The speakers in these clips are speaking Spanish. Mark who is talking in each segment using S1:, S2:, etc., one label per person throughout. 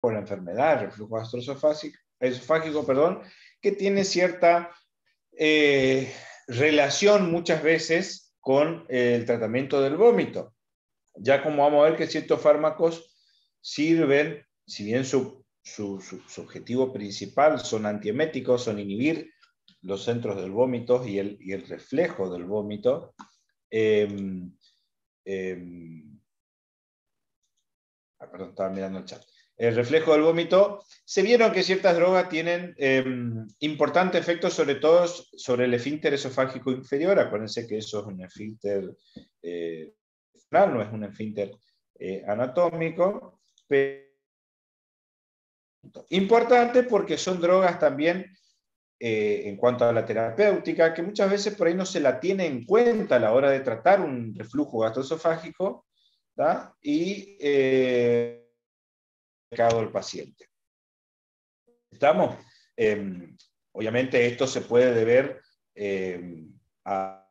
S1: o la enfermedad del reflujo gastroesofágico, perdón, que tiene cierta relación muchas veces con el tratamiento del vómito. Ya como vamos a ver que ciertos fármacos sirven, si bien su objetivo principal son antieméticos, son inhibir los centros del vómito y el reflejo del vómito, perdón, estaba mirando el chat. El reflejo del vómito, se vieron que ciertas drogas tienen importantes efectos, sobre todo sobre el esfínter esofágico inferior. Acuérdense que eso es un esfínter no es un esfínter anatómico, pero importante porque son drogas también en cuanto a la terapéutica, que muchas veces por ahí no se la tiene en cuenta a la hora de tratar un reflujo gastroesofágico, ¿tá? Y el paciente. ¿Estamos? Obviamente esto se puede deber a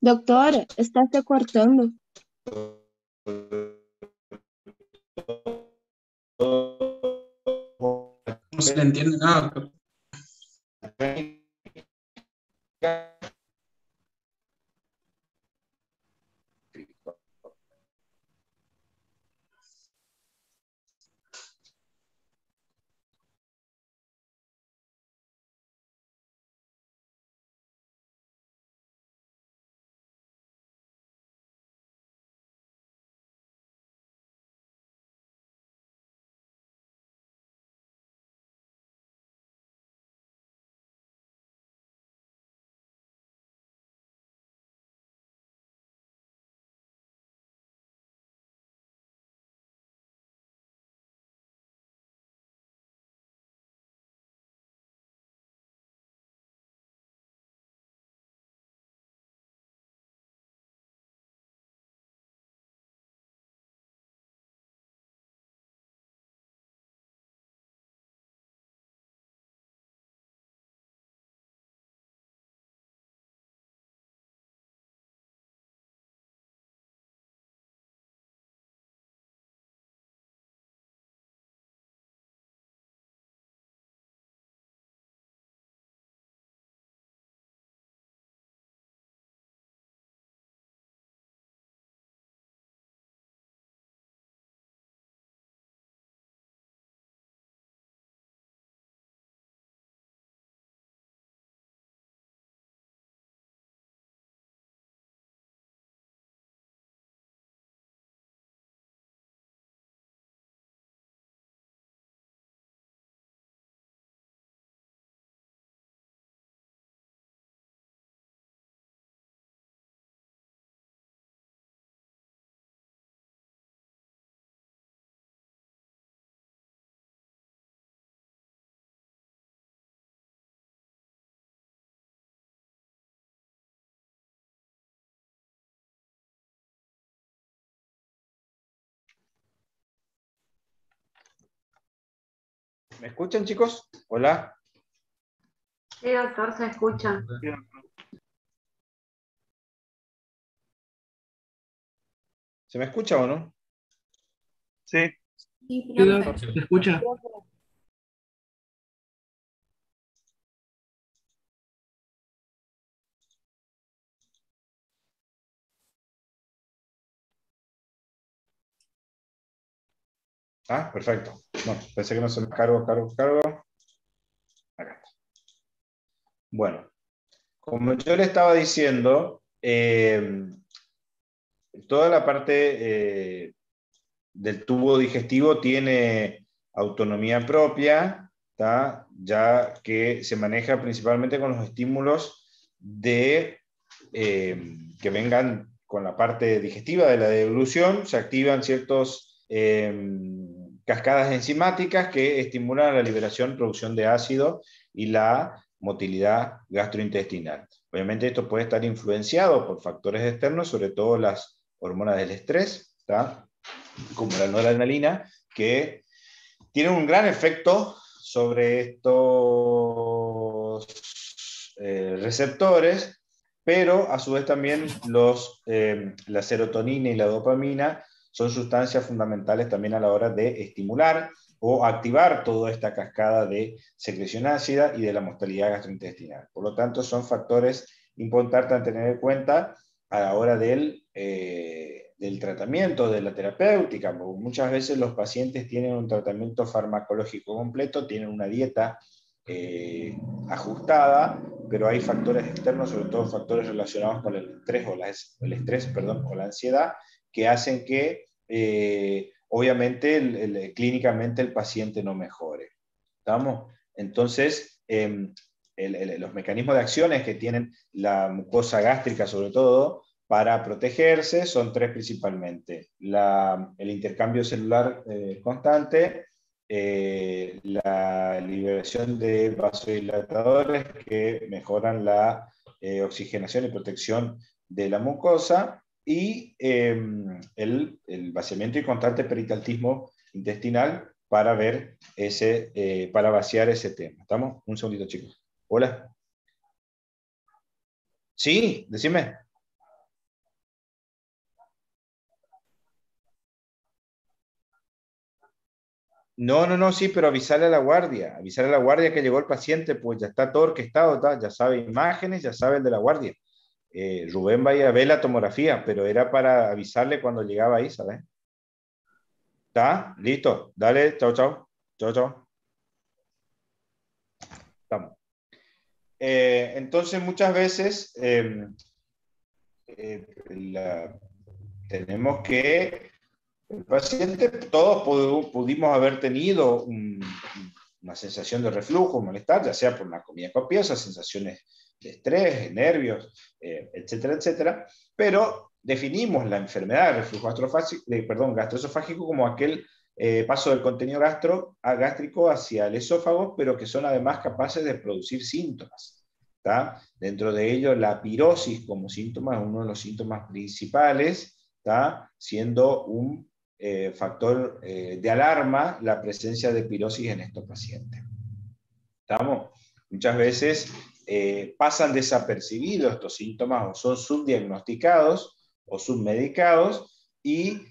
S2: Doctor, estás cortando.
S3: No se le entiende nada, doctor.
S1: ¿Me escuchan, chicos? Hola.
S4: Sí, doctor, se escucha.
S1: ¿Se me escucha o no?
S5: Sí.
S4: Sí,
S3: Sí, doctor, se escucha.
S1: Ah, perfecto. No, pensé que no se me cargo. Acá está. Bueno, como yo le estaba diciendo, toda la parte del tubo digestivo tiene autonomía propia, ¿tá? Ya que se maneja principalmente con los estímulos que vengan con la parte digestiva de la devolución. Se activan ciertos cascadas enzimáticas que estimulan la liberación, producción de ácido y la motilidad gastrointestinal. Obviamente esto puede estar influenciado por factores externos, sobre todo las hormonas del estrés, ¿tá? Como la noradrenalina, que tienen un gran efecto sobre estos receptores, pero a su vez también la serotonina y la dopamina son sustancias fundamentales también a la hora de estimular o activar toda esta cascada de secreción ácida y de la motilidad gastrointestinal. Por lo tanto, son factores importantes a tener en cuenta a la hora del tratamiento, de la terapéutica. Muchas veces los pacientes tienen un tratamiento farmacológico completo, tienen una dieta ajustada, pero hay factores externos, sobre todo factores relacionados con el estrés o la ansiedad, que hacen que obviamente clínicamente el paciente no mejore. ¿Estamos? Entonces, los mecanismos de acciones que tienen la mucosa gástrica, sobre todo, para protegerse, son tres principalmente. El intercambio celular constante, la liberación de vasodilatadores que mejoran la oxigenación y protección de la mucosa, y el vaciamiento y constante peristaltismo intestinal para para vaciar ese tema. ¿Estamos? Un segundito, chicos. Hola. Sí, decime. No, sí, pero avisarle a la guardia que llegó el paciente, pues ya está todo orquestado, ya sabe imágenes, ya sabe el de la guardia. Rubén va a ir a ver la tomografía, pero era para avisarle cuando llegaba ahí, ¿sabes? ¿Está? Listo. Dale, chao, chao. Chao, chao. Estamos. Entonces, muchas veces tenemos que el paciente, todos pudimos haber tenido una sensación de reflujo, malestar, ya sea por una comida copiosa, sensaciones de estrés, de nervios, etcétera, etcétera, pero definimos la enfermedad de reflujo gastroesofágico como aquel paso del contenido gástrico hacia el esófago, pero que son además capaces de producir síntomas. ¿Tá? Dentro de ello, la pirosis como síntoma es uno de los síntomas principales, ¿tá? Siendo un factor de alarma la presencia de pirosis en estos pacientes. ¿Estamos? Muchas veces pasan desapercibidos estos síntomas o son subdiagnosticados o submedicados y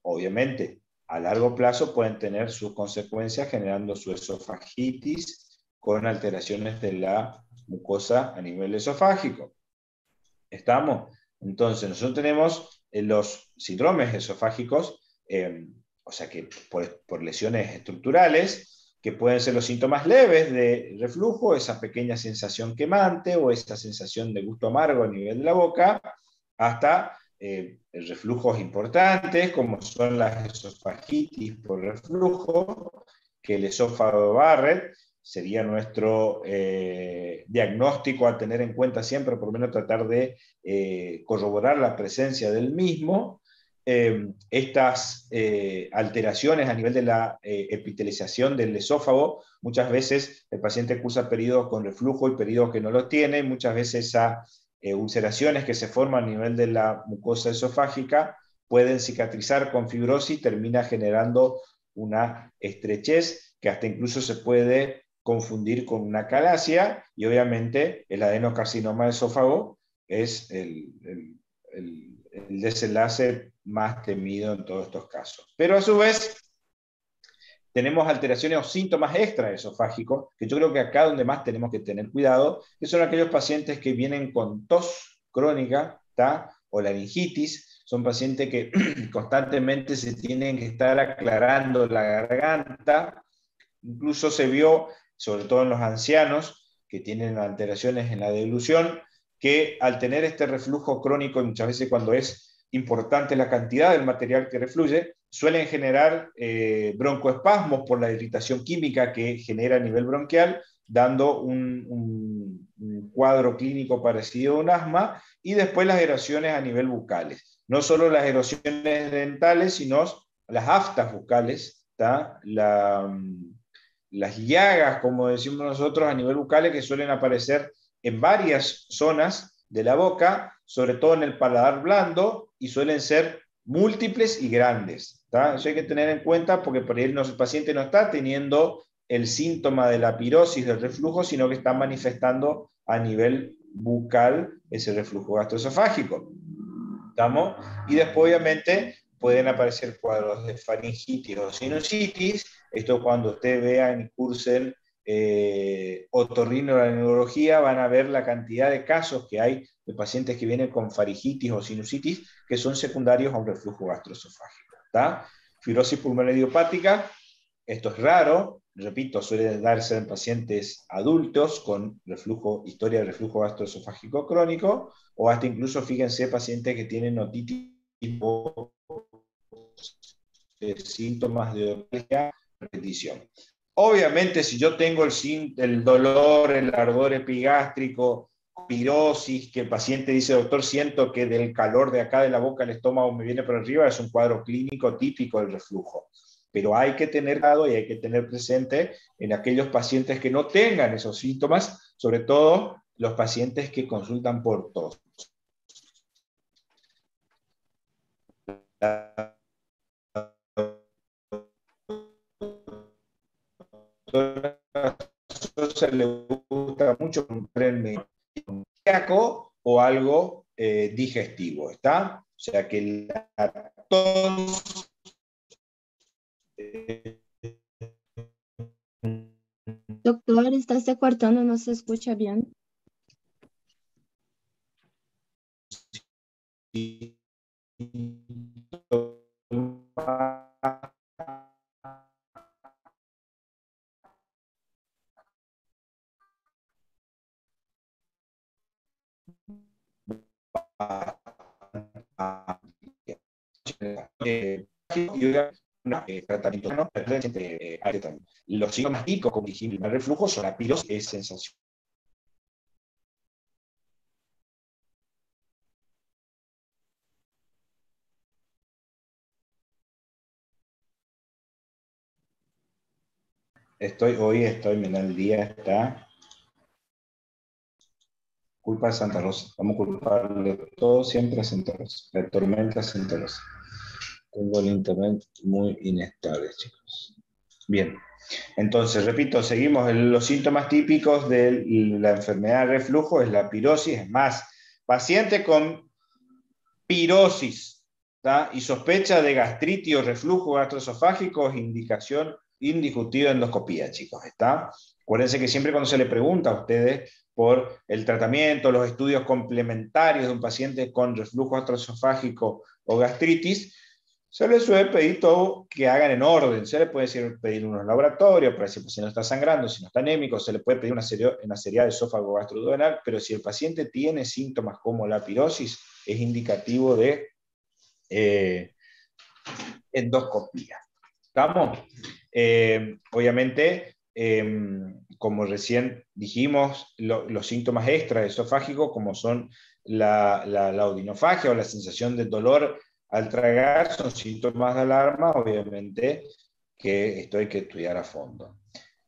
S1: obviamente a largo plazo pueden tener sus consecuencias generando su esofagitis con alteraciones de la mucosa a nivel esofágico. ¿Estamos? Entonces, nosotros tenemos los síndromes esofágicos, o sea que por lesiones estructurales, que pueden ser los síntomas leves de reflujo, esa pequeña sensación quemante o esa sensación de gusto amargo a nivel de la boca, hasta reflujos importantes, como son las esofagitis por reflujo, que el esófago de Barrett sería nuestro diagnóstico a tener en cuenta siempre, por lo menos tratar de corroborar la presencia del mismo. Estas alteraciones a nivel de la epitelización del esófago, muchas veces el paciente cursa periodos con reflujo y periodos que no lo tiene, muchas veces esas ulceraciones que se forman a nivel de la mucosa esofágica pueden cicatrizar con fibrosis y termina generando una estrechez que hasta incluso se puede confundir con una calasia, y obviamente el adenocarcinoma de esófago es el desenlace más temido en todos estos casos. Pero a su vez tenemos alteraciones o síntomas extraesofágicos, que yo creo que acá donde más tenemos que tener cuidado, que son aquellos pacientes que vienen con tos crónica, ¿tá? O laringitis, son pacientes que constantemente se tienen que estar aclarando la garganta. Incluso se vio, sobre todo en los ancianos, que tienen alteraciones en la deglución, que al tener este reflujo crónico, y muchas veces cuando es importante la cantidad del material que refluye, suelen generar broncoespasmos por la irritación química que genera a nivel bronquial, dando un cuadro clínico parecido a un asma, y después las erosiones a nivel bucales. No solo las erosiones dentales, sino las aftas bucales, las llagas, como decimos nosotros, a nivel bucal, que suelen aparecer en varias zonas de la boca, sobre todo en el paladar blando, y suelen ser múltiples y grandes. ¿Tá? Eso hay que tener en cuenta porque por ahí el paciente no está teniendo el síntoma de la pirosis del reflujo, sino que está manifestando a nivel bucal ese reflujo gastroesofágico. ¿Estamos? Y después, obviamente, pueden aparecer cuadros de faringitis o sinusitis. Esto cuando usted vea en cursen otorrinolaringología, van a ver la cantidad de casos que hay de pacientes que vienen con faringitis o sinusitis que son secundarios a un reflujo gastroesofágico. ¿Tá? Fibrosis pulmonar idiopática, esto es raro, repito, suele darse en pacientes adultos con reflujo, historia de reflujo gastroesofágico crónico, o hasta incluso, fíjense, pacientes que tienen otitis o síntomas de otitis repetición. Obviamente, si yo tengo el dolor, el ardor epigástrico, pirosis, que el paciente dice, doctor, siento que del calor de acá de la boca el estómago me viene por arriba, es un cuadro clínico típico del reflujo. Pero hay que tener cuidado y hay que tener presente en aquellos pacientes que no tengan esos síntomas, sobre todo los pacientes que consultan por tos. Se le gusta mucho el cardíaco o algo digestivo, ¿está? O sea que la tos
S2: Doctor, estás cortando, no se escucha bien.
S1: Tratamiento no, los síntomas típicos, como dijimos, el reflujo son la pirosis, es sensación. Hoy estoy, mira, el día está. Culpa de Santa Rosa. Vamos a culparle todo siempre a Santa Rosa. La tormenta Santa Rosa. Tengo el internet muy inestable, chicos. Bien. Entonces, repito, seguimos. Los síntomas típicos de la enfermedad de reflujo es la pirosis. Es más, paciente con pirosis, ¿tá? Y sospecha de gastritis o reflujo gastroesofágico es indicación indiscutida de endoscopía, chicos. ¿Está? Acuérdense que siempre cuando se le pregunta a ustedes por el tratamiento, los estudios complementarios de un paciente con reflujo gastroesofágico o gastritis, se les suele pedir todo que hagan en orden. Se le puede pedir unos laboratorios para ver si el paciente no está sangrando, si no está anémico, se le puede pedir una serie de esófago gastroduodenal, pero si el paciente tiene síntomas como la pirosis, es indicativo de endoscopía. ¿Estamos? Obviamente, como recién dijimos, los síntomas extraesofágicos, como son la odinofagia o la sensación de dolor al tragar, son síntomas de alarma, obviamente, que esto hay que estudiar a fondo.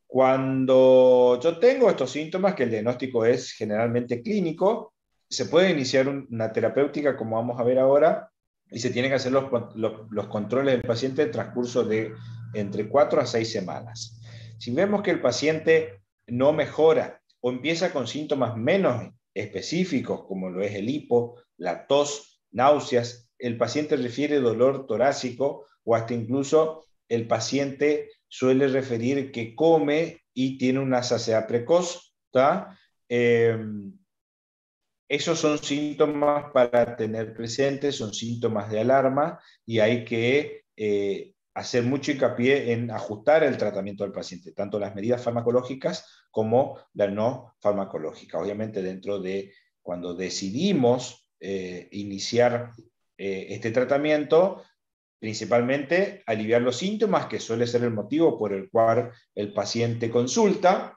S1: Cuando yo tengo estos síntomas, que el diagnóstico es generalmente clínico, se puede iniciar una terapéutica, como vamos a ver ahora, y se tienen que hacer los controles del paciente en el transcurso de entre 4 a 6 semanas. Si vemos que el paciente no mejora o empieza con síntomas menos específicos, como lo es el hipo, la tos, náuseas, el paciente refiere dolor torácico o hasta incluso el paciente suele referir que come y tiene una saciedad precoz, ¿tá? Esos son síntomas para tener presentes, son síntomas de alarma y hay que hacer mucho hincapié en ajustar el tratamiento del paciente, tanto las medidas farmacológicas como las no farmacológicas. Obviamente dentro de cuando decidimos iniciar este tratamiento, principalmente aliviar los síntomas, que suele ser el motivo por el cual el paciente consulta,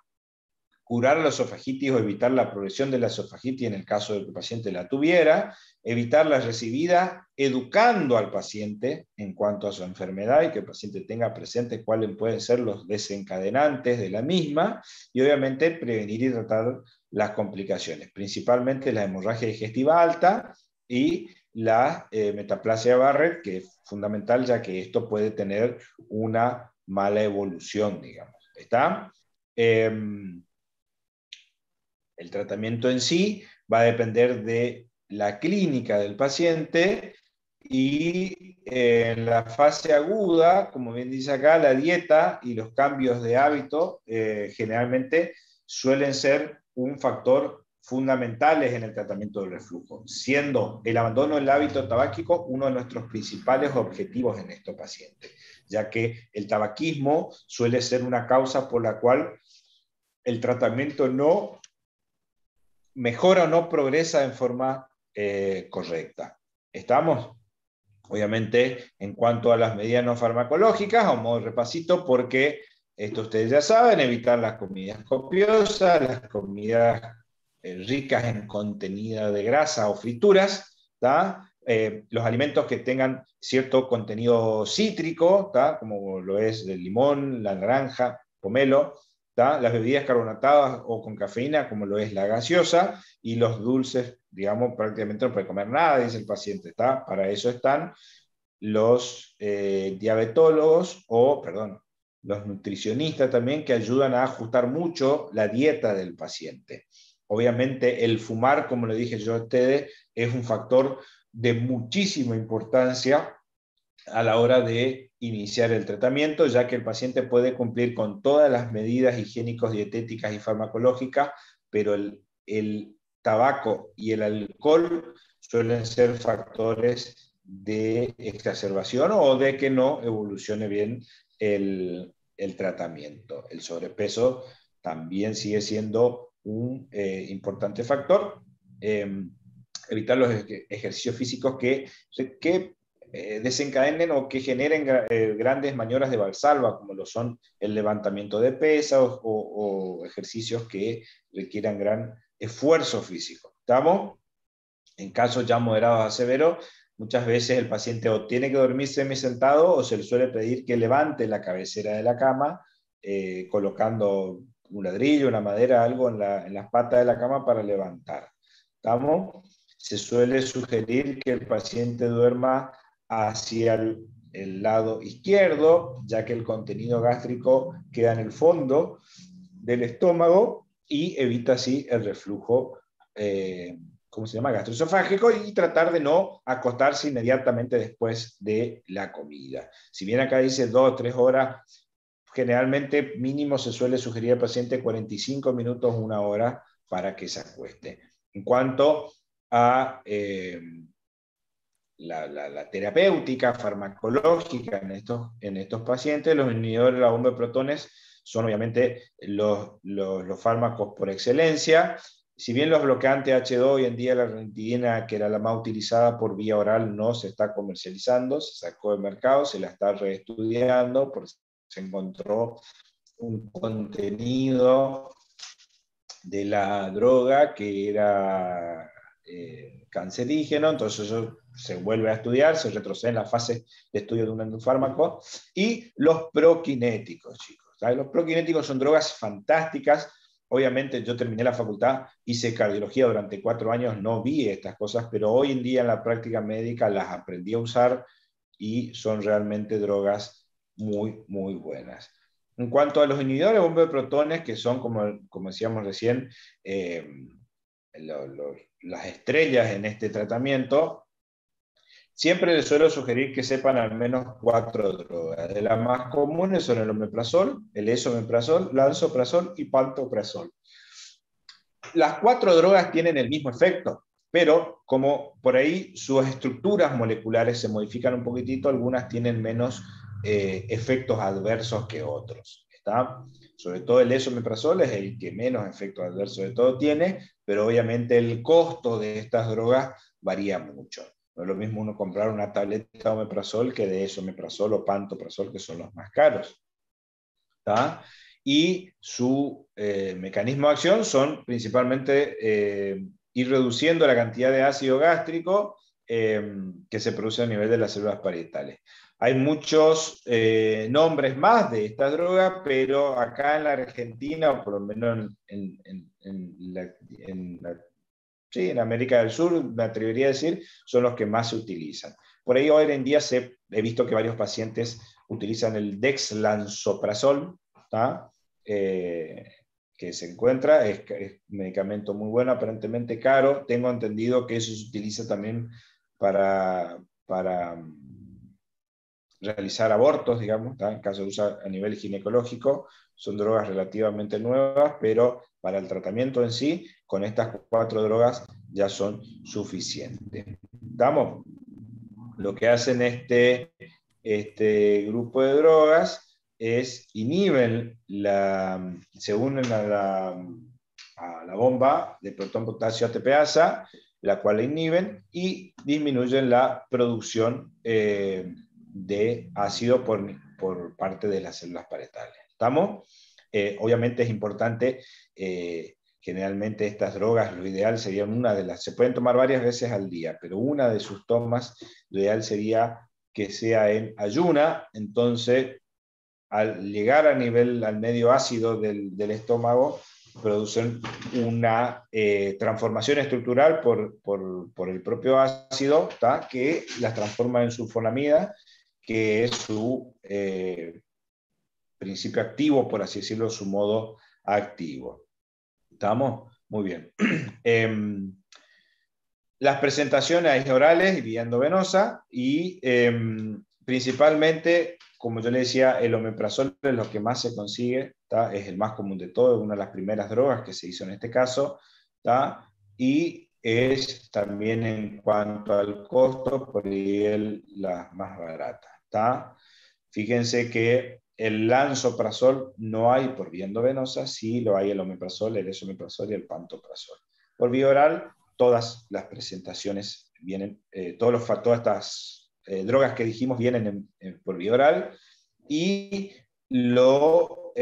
S1: curar la esofagitis o evitar la progresión de la esofagitis en el caso de que el paciente la tuviera, evitar la recibida, educando al paciente en cuanto a su enfermedad y que el paciente tenga presente cuáles pueden ser los desencadenantes de la misma, y obviamente prevenir y tratar las complicaciones, principalmente la hemorragia digestiva alta y la metaplasia de Barrett, que es fundamental ya que esto puede tener una mala evolución, digamos. ¿Está? El tratamiento en sí va a depender de la clínica del paciente y en la fase aguda, como bien dice acá, la dieta y los cambios de hábito generalmente suelen ser un factor fundamentales en el tratamiento del reflujo, siendo el abandono del hábito tabáquico uno de nuestros principales objetivos en estos pacientes, ya que el tabaquismo suele ser una causa por la cual el tratamiento no mejora o no progresa en forma correcta. ¿Estamos? Obviamente, en cuanto a las medidas no farmacológicas, a un modo de repasito, porque esto ustedes ya saben, evitar las comidas copiosas, las comidas ricas en contenido de grasa o frituras, los alimentos que tengan cierto contenido cítrico, como lo es el limón, la naranja, pomelo, las bebidas carbonatadas o con cafeína, como lo es la gaseosa, y los dulces, digamos, prácticamente no puede comer nada, dice el paciente. Para eso están los diabetólogos, los nutricionistas también, que ayudan a ajustar mucho la dieta del paciente. Obviamente el fumar, como le dije yo a ustedes, es un factor de muchísima importancia a la hora de iniciar el tratamiento, ya que el paciente puede cumplir con todas las medidas higiénicos, dietéticas y farmacológicas, pero el tabaco y el alcohol suelen ser factores de exacerbación o de que no evolucione bien el tratamiento. El sobrepeso también sigue siendo un importante factor. Evitar los ejercicios físicos que desencadenen o que generen grandes maniobras de Valsalva, como lo son el levantamiento de pesas o ejercicios que requieran gran esfuerzo físico. ¿Estamos? En casos ya moderados a severos, muchas veces el paciente o tiene que dormir semisentado o se le suele pedir que levante la cabecera de la cama, colocando un ladrillo, una madera, algo en las patas de la cama para levantar. ¿Estamos? Se suele sugerir que el paciente duerma hacia el lado izquierdo, ya que el contenido gástrico queda en el fondo del estómago y evita así el reflujo gastroesofágico, y tratar de no acostarse inmediatamente después de la comida. Si bien acá dice 2 o 3 horas, generalmente mínimo se suele sugerir al paciente 45 minutos, 1 hora para que se acueste. En cuanto a la terapéutica farmacológica en estos pacientes, los inhibidores de la bomba de protones son obviamente los fármacos por excelencia. Si bien los bloqueantes H2, hoy en día la ranitidina, que era la más utilizada por vía oral, no se está comercializando, se sacó del mercado, se la está reestudiando porque se encontró un contenido de la droga que era cancerígeno, entonces eso se vuelve a estudiar, se retrocede en la fase de estudio de un fármaco. Y los prokinéticos, chicos. ¿Sabes? Los prokinéticos son drogas fantásticas. Obviamente yo terminé la facultad, hice cardiología durante 4 años, no vi estas cosas, pero hoy en día en la práctica médica las aprendí a usar y son realmente drogas muy, muy buenas. En cuanto a los inhibidores de bomba de protones, que son, como decíamos recién, las estrellas en este tratamiento, siempre les suelo sugerir que sepan al menos 4 drogas. De las más comunes son el omeprazol, el esomeprazol, lansoprazol y pantoprazol. Las 4 drogas tienen el mismo efecto, pero como por ahí sus estructuras moleculares se modifican un poquitito, algunas tienen menos efectos adversos que otros. ¿Está? Sobre todo el esomeprazol es el que menos efectos adversos de todo tiene, pero obviamente el costo de estas drogas varía mucho. No es lo mismo uno comprar una tableta de omeprazol que de esomeprazol o pantoprazol, que son los más caros. ¿Está? Y su mecanismo de acción son principalmente ir reduciendo la cantidad de ácido gástrico que se produce a nivel de las células parietales. Hay muchos nombres más de esta droga, pero acá en la Argentina, o por lo menos en sí, en América del Sur, me atrevería a decir, son los que más se utilizan. Por ahí hoy en día he visto que varios pacientes utilizan el dexlansoprazol, que se encuentra, es un medicamento muy bueno, aparentemente caro. Tengo entendido que eso se utiliza también para realizar abortos, digamos, en caso de uso a nivel ginecológico. Son drogas relativamente nuevas, pero para el tratamiento en sí, con estas 4 drogas ya son suficientes. ¿Estamos? Lo que hacen este grupo de drogas es inhiben se unen a la bomba de protón potasio ATPasa, la cual la inhiben y disminuyen la producción de ácido por parte de las células parietales. ¿Estamos? Obviamente es importante, generalmente estas drogas, lo ideal sería se pueden tomar varias veces al día, pero una de sus tomas, lo ideal sería que sea en ayuna. Entonces, al llegar al medio ácido del estómago, producen una transformación estructural por el propio ácido, que las transforma en sulfonamida, que es su principio activo, por así decirlo, su modo activo. ¿Estamos? Muy bien. Las presentaciones orales y vía endovenosa, y principalmente, como yo le decía, el omeprazol es lo que más se consigue, es el más común de todo, es una de las primeras drogas que se hizo en este caso, y es también, en cuanto al costo, por ahí la más barata. Fíjense que el lansoprazol no hay por vía endovenosa, sí lo hay el omeprazol, el esomeprazol y el pantoprazol. Por vía oral, todas las presentaciones vienen, todas estas drogas que dijimos vienen por vía oral, y lo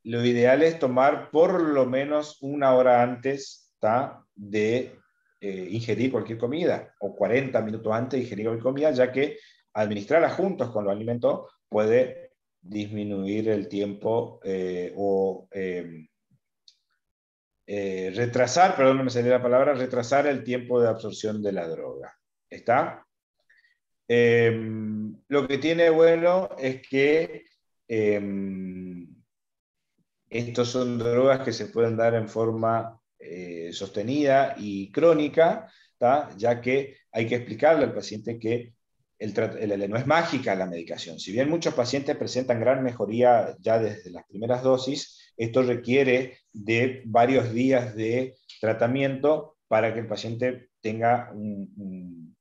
S1: ideal es tomar por lo menos 1 hora antes de ingerir cualquier comida, o 40 minutos antes de ingerir cualquier comida, ya que administrarla juntos con los alimentos puede disminuir el tiempo retrasar, perdón, no me salía la palabra, retrasar el tiempo de absorción de la droga. ¿Está? Lo que tiene bueno es que estos son drogas que se pueden dar en forma sostenida y crónica, ya que hay que explicarle al paciente que no es mágica la medicación. Si bien muchos pacientes presentan gran mejoría ya desde las primeras dosis, esto requiere de varios días de tratamiento para que el paciente tenga un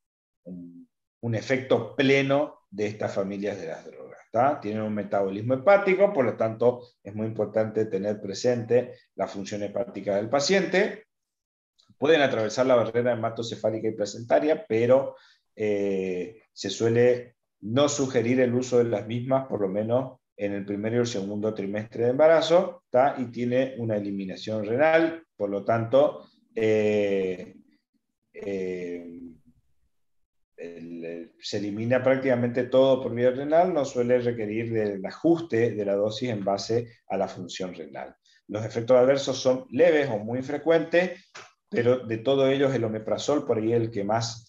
S1: efecto pleno de estas familias de las drogas. Tienen un metabolismo hepático, por lo tanto es muy importante tener presente la función hepática del paciente. Pueden atravesar la barrera hematocefálica y placentaria, pero se suele no sugerir el uso de las mismas, por lo menos en el primer y el segundo trimestre de embarazo, y tiene una eliminación renal, por lo tanto, se elimina prácticamente todo por vía renal, no suele requerir del ajuste de la dosis en base a la función renal. Los efectos adversos son leves o muy frecuentes, pero de todos ellos el omeprazol por ahí es el que más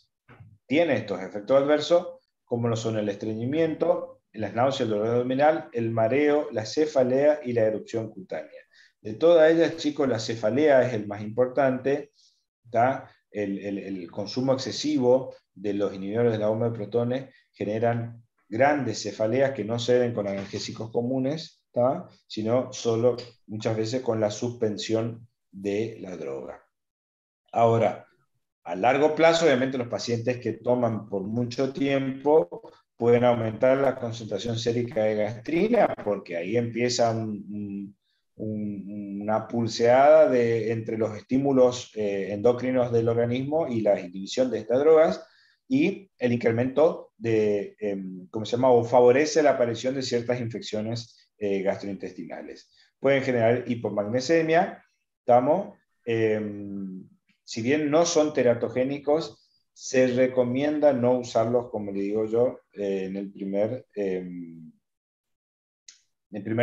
S1: tiene estos efectos adversos, como lo son el estreñimiento, las náuseas, el dolor abdominal, el mareo, la cefalea y la erupción cutánea. De todas ellas, chicos, la cefalea es el más importante. El consumo excesivo de los inhibidores de la bomba de protones generan grandes cefaleas que no se ven con analgésicos comunes, sino solo muchas veces con la suspensión de la droga. Ahora, a largo plazo, obviamente los pacientes que toman por mucho tiempo pueden aumentar la concentración sérica de gastrina, porque ahí empieza una pulseada entre los estímulos endocrinos del organismo y la inhibición de estas drogas, y el incremento o favorece la aparición de ciertas infecciones gastrointestinales. Pueden generar hipomagnesemia, si bien no son teratogénicos, se recomienda no usarlos, como le digo yo, en el primer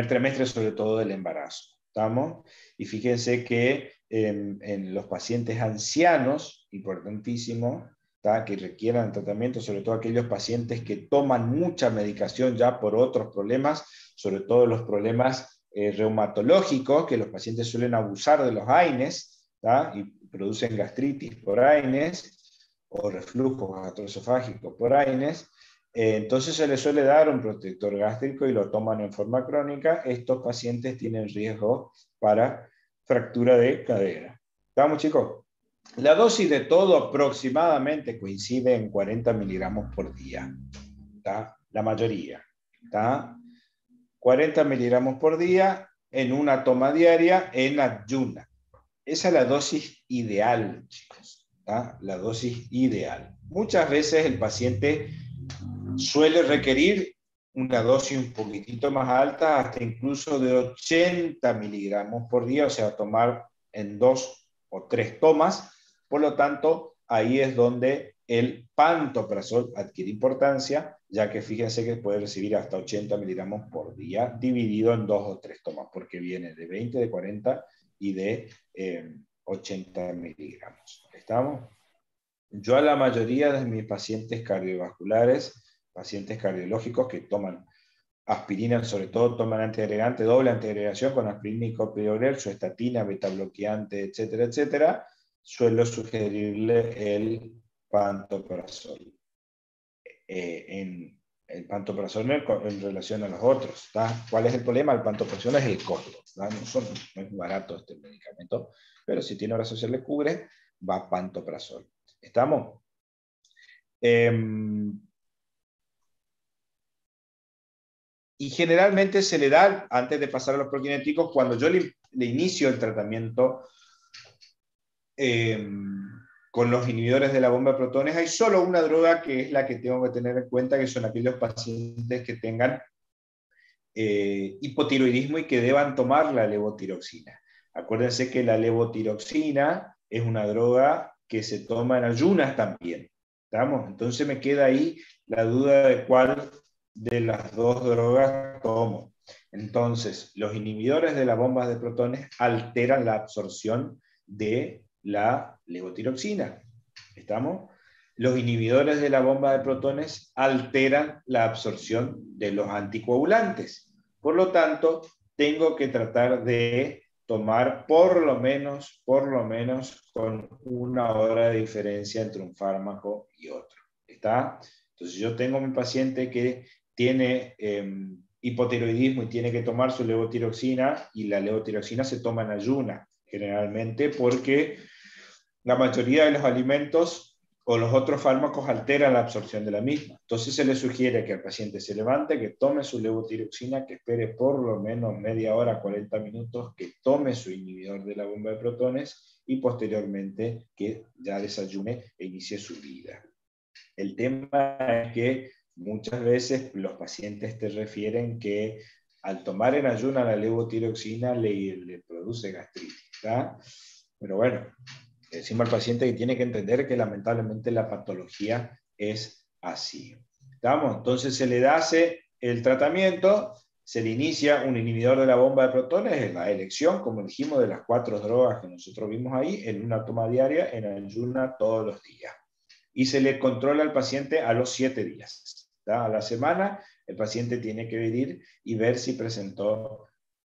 S1: trimestre, sobre todo del embarazo. ¿Estamos? Y fíjense que en los pacientes ancianos, importantísimo, ¿tá? Que requieran tratamiento, sobre todo aquellos pacientes que toman mucha medicación ya por otros problemas, sobre todo los problemas reumatológicos, que los pacientes suelen abusar de los AINES, ¿tá? Y producen gastritis por AINES, o reflujo gastroesofágico por AINES. Entonces se les suele dar un protector gástrico y lo toman en forma crónica. Estos pacientes tienen riesgo para fractura de cadera. ¿Estamos, chicos? La dosis de todo aproximadamente coincide en 40 miligramos por día. ¿Tá? La mayoría. ¿Tá? 40 miligramos por día en una toma diaria en ayuna. Esa es la dosis ideal, chicos. ¿Tá? La dosis ideal. Muchas veces el paciente suele requerir una dosis un poquitito más alta, hasta incluso de 80 miligramos por día, o sea, tomar en 2 o 3 tomas. Por lo tanto, ahí es donde el pantoprazol adquiere importancia, ya que fíjense que puede recibir hasta 80 miligramos por día, dividido en 2 o 3 tomas, porque viene de 20, de 40 y de 80 miligramos. ¿Estamos? Yo a la mayoría de mis pacientes cardiovasculares, pacientes cardiológicos que toman aspirina, sobre todo toman antiagregante, doble antiagregación con aspirina y clopidogrel, su estatina, betabloqueante, etcétera, etcétera, suelo sugerirle el pantoprazol. El pantoprazol en relación a los otros. ¿Tá? ¿Cuál es el problema? El pantoprazol es el costo. No es barato este medicamento, pero si tiene obra social le cubre, va pantoprazol. ¿Estamos? Y generalmente se le da, antes de pasar a los prokinéticos, cuando yo le inicio el tratamiento con los inhibidores de la bomba de protones, hay solo una droga que es la que tengo que tener en cuenta, que son aquellos pacientes que tengan hipotiroidismo y que deban tomar la levotiroxina. Acuérdense que la levotiroxina es una droga que se toma en ayunas también. ¿Estamos? Entonces me queda ahí la duda de cuál de las dos drogas tomo. Entonces, los inhibidores de las bombas de protones alteran la absorción de la levotiroxina. ¿Estamos? Los inhibidores de la bomba de protones alteran la absorción de los anticoagulantes. Por lo tanto, tengo que tratar de tomar por lo menos con una hora de diferencia entre un fármaco y otro. ¿Está? Entonces yo tengo mi paciente que tiene hipotiroidismo y tiene que tomar su levotiroxina, y la levotiroxina se toma en ayuna, generalmente porque la mayoría de los alimentos o los otros fármacos alteran la absorción de la misma. Entonces se le sugiere que el paciente se levante, que tome su levotiroxina, que espere por lo menos media hora, 40 minutos, que tome su inhibidor de la bomba de protones y posteriormente que ya desayune e inicie su vida. El tema es que muchas veces los pacientes te refieren que al tomar en ayuna la levotiroxina le produce gastritis, ¿tá? Pero bueno, decimos al paciente que tiene que entender que lamentablemente la patología es así. ¿Estamos? Entonces se le hace el tratamiento, se le inicia un inhibidor de la bomba de protones, es la elección, como dijimos, de las 4 drogas que nosotros vimos ahí, en una toma diaria, en ayuna todos los días. Y se le controla al paciente a los 7 días. ¿Tá? A la semana el paciente tiene que venir y ver si presentó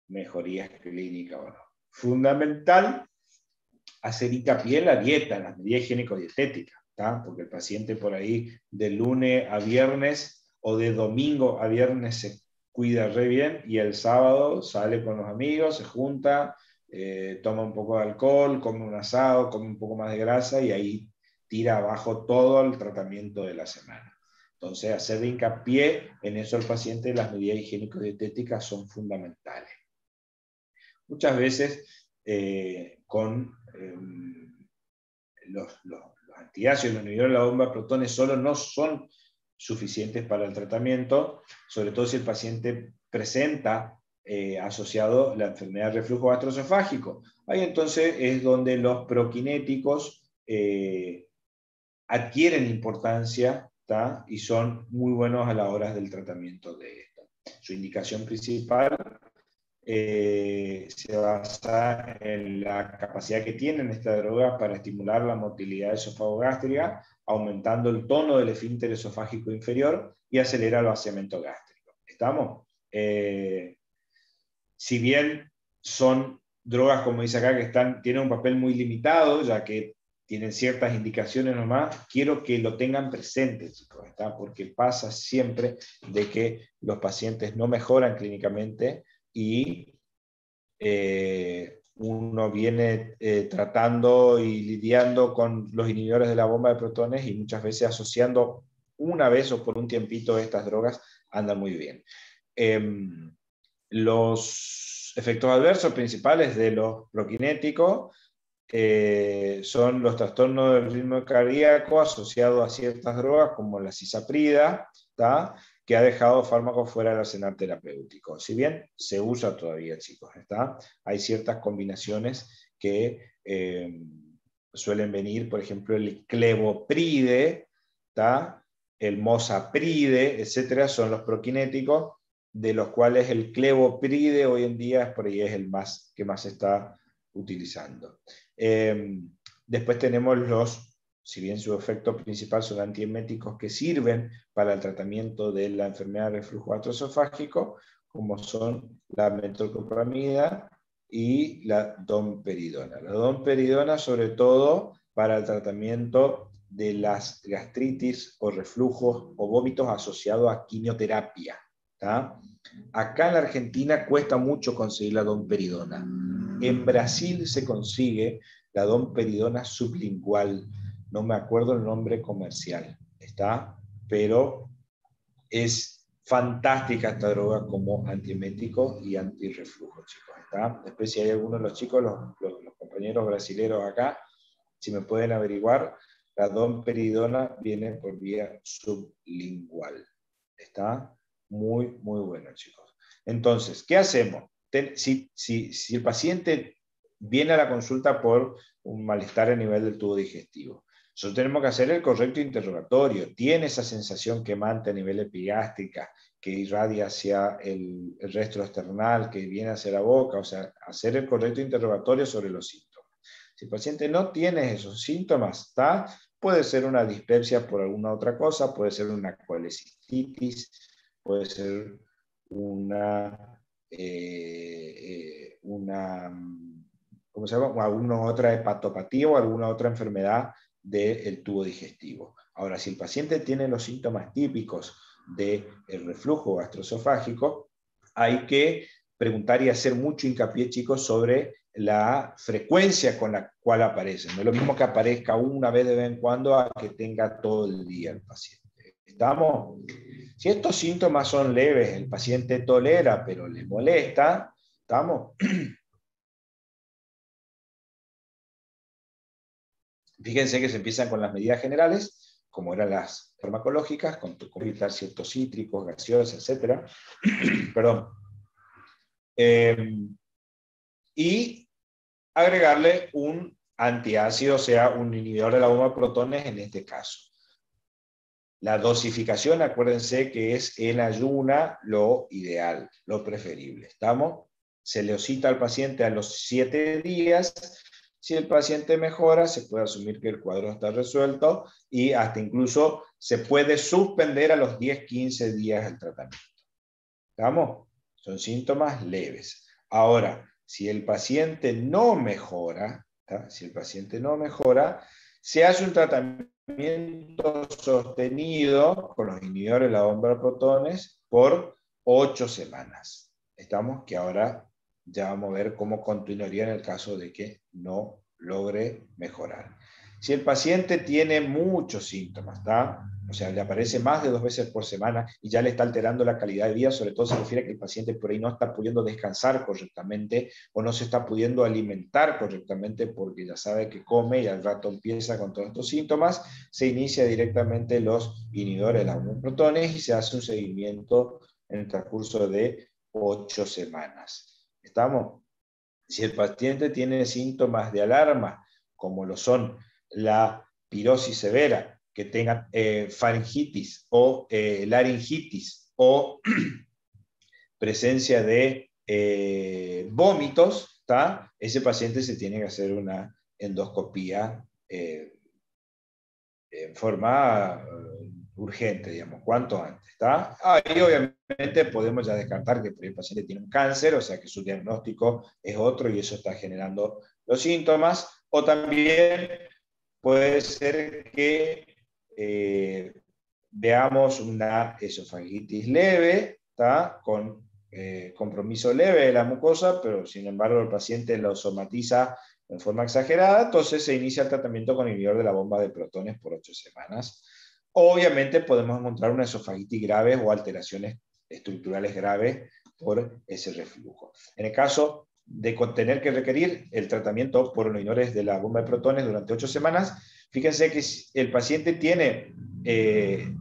S1: mejorías clínicas o no. Fundamental hacer hincapié en la dieta, en las medidas higiénico-dietéticas, porque el paciente por ahí de lunes a viernes o de domingo a viernes se cuida re bien y el sábado sale con los amigos, se junta, toma un poco de alcohol, come un asado, come un poco más de grasa y ahí tira abajo todo el tratamiento de la semana. Entonces, hacer hincapié en eso al paciente, las medidas higiénico-dietéticas son fundamentales. Muchas veces con los antiácidos, los inhibidores de la bomba de protones solo no son suficientes para el tratamiento, sobre todo si el paciente presenta asociado la enfermedad de reflujo gastroesofágico. Ahí entonces es donde los prokinéticos adquieren importancia, ¿tá? Y son muy buenos a la hora del tratamiento de esto. Su indicación principal se basa en la capacidad que tienen estas drogas para estimular la motilidad esofagogástrica, aumentando el tono del esfínter esofágico inferior y acelera el vaciamiento gástrico. ¿Estamos? Si bien son drogas, como dice acá, que tienen un papel muy limitado, ya que tienen ciertas indicaciones nomás, quiero que lo tengan presente, chicos, ¿está? Porque pasa siempre de que los pacientes no mejoran clínicamente y uno viene tratando y lidiando con los inhibidores de la bomba de protones y muchas veces asociando una vez o por un tiempito estas drogas andan muy bien. Los efectos adversos principales de los prokinéticos son los trastornos del ritmo cardíaco asociados a ciertas drogas como la cisaprida, ¿tá? Que ha dejado fármacos fuera del arsenal terapéutico. Si bien se usa todavía, chicos, ¿está? Hay ciertas combinaciones que suelen venir, por ejemplo, el clevopride, ¿tá? El mosapride, etcétera, son los prokinéticos, de los cuales el clevopride hoy en día por ahí es el que más se está utilizando. Después tenemos si bien su efecto principal son antieméticos que sirven para el tratamiento de la enfermedad de reflujo gastroesofágico, como son la metoclopramida y la domperidona. La domperidona sobre todo para el tratamiento de las gastritis o reflujos o vómitos asociados a quimioterapia. ¿Tá? Acá en la Argentina cuesta mucho conseguir la domperidona. En Brasil se consigue la domperidona sublingual, no me acuerdo el nombre comercial, ¿está? Pero es fantástica esta droga como antiemético y antirreflujo, chicos, ¿está? Después si hay algunos de los chicos, los compañeros brasileños acá, si me pueden averiguar, la domperidona viene por vía sublingual, ¿está? Muy, muy bueno, chicos. Entonces, ¿qué hacemos? Si el paciente viene a la consulta por un malestar a nivel del tubo digestivo, nosotros tenemos que hacer el correcto interrogatorio. ¿Tiene esa sensación quemante a nivel epigástrica que irradia hacia el resto external, que viene hacia la boca? O sea, hacer el correcto interrogatorio sobre los síntomas. Si el paciente no tiene esos síntomas, ¿está? Puede ser una dispepsia por alguna otra cosa, puede ser una colecistitis, puede ser ¿cómo se llama? Alguna otra hepatopatía o alguna otra enfermedad del tubo digestivo. Ahora, si el paciente tiene los síntomas típicos del reflujo gastroesofágico, hay que preguntar y hacer mucho hincapié, chicos, sobre la frecuencia con la cual aparece. No es lo mismo que aparezca una vez de vez en cuando a que tenga todo el día el paciente. ¿Estamos? Si estos síntomas son leves, el paciente tolera, pero le molesta, ¿estamos? Fíjense que se empiezan con las medidas generales, como eran las farmacológicas, con evitar ciertos cítricos, gaseosas, etc. Perdón. Y agregarle un antiácido, o sea, un inhibidor de la bomba de protones en este caso. La dosificación, acuérdense que es en ayuna lo ideal, lo preferible. ¿Estamos? Se le cita al paciente a los 7 días. Si el paciente mejora, se puede asumir que el cuadro está resuelto y hasta incluso se puede suspender a los 10-15 días el tratamiento. ¿Estamos? Son síntomas leves. Ahora, si el paciente no mejora, ¿tá? Si el paciente no mejora, se hace un tratamiento sostenido con los inhibidores de la bomba de protones por 8 semanas. Estamos que ahora ya vamos a ver cómo continuaría en el caso de que no logre mejorar. Si el paciente tiene muchos síntomas, ¿está? O sea, le aparece más de 2 veces por semana y ya le está alterando la calidad de vida, sobre todo se refiere a que el paciente por ahí no está pudiendo descansar correctamente o no se está pudiendo alimentar correctamente porque ya sabe que come y al rato empieza con todos estos síntomas, se inicia directamente los inhibidores de las protones y se hace un seguimiento en el transcurso de 8 semanas. ¿Estamos? Si el paciente tiene síntomas de alarma, como lo son la pirosis severa, que tengan faringitis o laringitis o presencia de vómitos, ¿tá? Ese paciente se tiene que hacer una endoscopía en forma urgente, digamos, cuanto antes, ¿está? Ahí obviamente podemos ya descartar que el paciente tiene un cáncer, o sea que su diagnóstico es otro y eso está generando los síntomas, o también puede ser que veamos una esofagitis leve, ¿tá? Con compromiso leve de la mucosa, pero sin embargo el paciente lo somatiza en forma exagerada, entonces se inicia el tratamiento con inhibidor de la bomba de protones por 8 semanas. Obviamente podemos encontrar una esofagitis grave o alteraciones estructurales graves por ese reflujo. En el caso de tener que requerir el tratamiento por inhibidores de la bomba de protones durante 8 semanas, fíjense que si el paciente tiene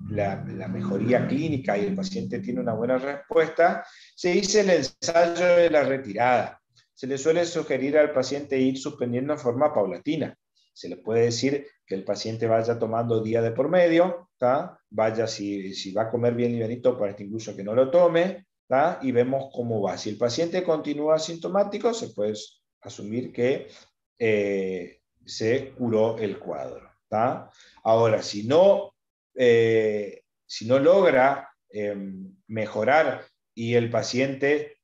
S1: la mejoría clínica y el paciente tiene una buena respuesta, se dice el ensayo de la retirada. Se le suele sugerir al paciente ir suspendiendo en forma paulatina. Se le puede decir que el paciente vaya tomando día de por medio, ¿tá? Vaya, si va a comer bien livianito, para este incluso que no lo tome, ¿tá? Y vemos cómo va. Si el paciente continúa asintomático, se puede asumir que se curó el cuadro, ¿tá? Ahora, si no logra mejorar y el paciente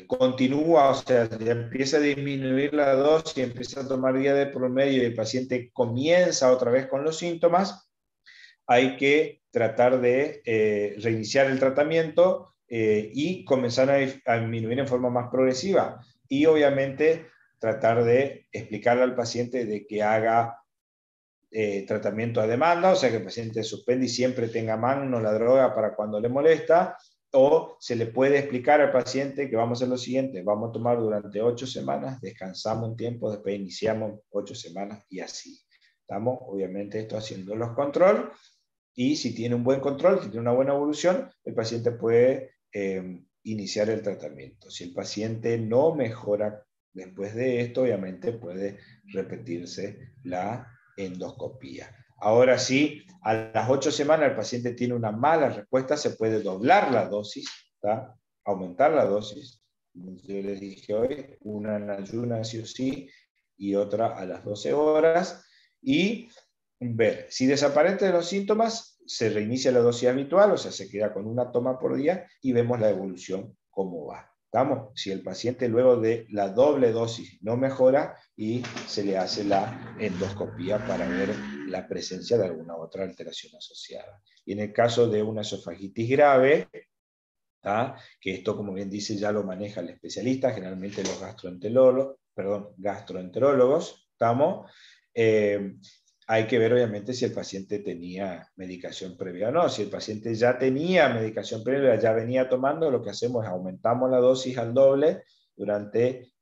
S1: continúa, o sea, ya empieza a disminuir la dosis, empieza a tomar día de promedio y el paciente comienza otra vez con los síntomas, hay que tratar de reiniciar el tratamiento y comenzar a disminuir en forma más progresiva. Y obviamente tratar de explicarle al paciente de que haga tratamiento a demanda, o sea que el paciente suspende y siempre tenga a mano la droga para cuando le molesta, o se le puede explicar al paciente que vamos a hacer lo siguiente, vamos a tomar durante 8 semanas, descansamos un tiempo, después iniciamos 8 semanas y así. Estamos, obviamente, esto haciendo los controles, y si tiene un buen control, si tiene una buena evolución, el paciente puede iniciar el tratamiento. Si el paciente no mejora después de esto, obviamente puede repetirse la endoscopía. Ahora sí, a las 8 semanas el paciente tiene una mala respuesta, se puede doblar la dosis, ¿tá? Aumentar la dosis. Yo les dije hoy, una en ayunas sí o sí, y otra a las 12 horas, y ver si desaparecen los síntomas, se reinicia la dosis habitual, o sea, se queda con una toma por día y vemos la evolución cómo va. ¿Estamos? Si el paciente luego de la doble dosis no mejora y se le hace la endoscopía para ver la presencia de alguna otra alteración asociada. Y en el caso de una esofagitis grave, ¿tá? Que esto, como bien dice, ya lo maneja el especialista, generalmente los gastroenterólogos, ¿estamos? Hay que ver obviamente si el paciente tenía medicación previa o no. Si el paciente ya tenía medicación previa, ya venía tomando, lo que hacemos es aumentamos la dosis al doble durante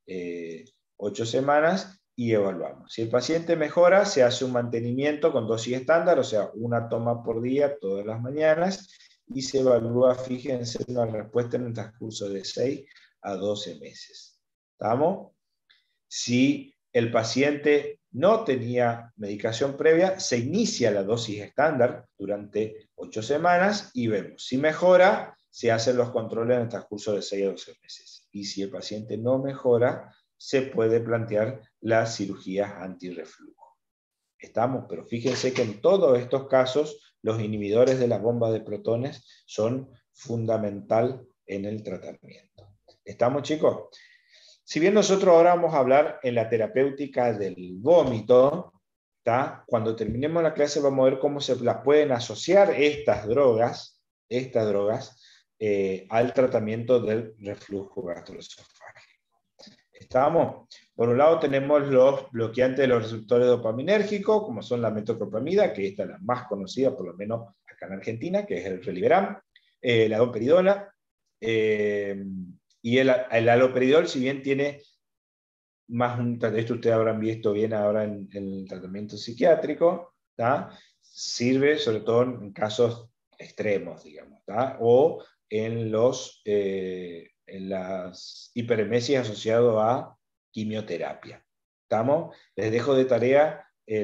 S1: 8 semanas y evaluamos. Si el paciente mejora, se hace un mantenimiento con dosis estándar, o sea, una toma por día todas las mañanas, y se evalúa, fíjense, una respuesta en un transcurso de 6 a 12 meses. ¿Estamos? Si el paciente no tenía medicación previa, se inicia la dosis estándar durante 8 semanas y vemos. Si mejora, se hacen los controles en el transcurso de 6 a 12 meses. Y si el paciente no mejora, se puede plantear las cirugías antirreflujo. Estamos, pero fíjense que en todos estos casos los inhibidores de las bombas de protones son fundamental en el tratamiento. ¿Estamos, chicos? Si bien nosotros ahora vamos a hablar en la terapéutica del vómito, ¿tá? Cuando terminemos la clase vamos a ver cómo se las pueden asociar estas drogas al tratamiento del reflujo gastroesofágico. ¿Estamos? Por un lado tenemos los bloqueantes de los receptores dopaminérgicos, como son la metoclopramida, que esta es la más conocida, por lo menos acá en Argentina, que es el Reliberam, la domperidona, y el haloperidol, si bien tiene más esto ustedes habrán visto bien ahora en el tratamiento psiquiátrico, ¿tá? Sirve sobre todo en casos extremos, digamos, ¿tá? O en las hiperemesias asociadas a quimioterapia. ¿Estamos? Les dejo de tarea a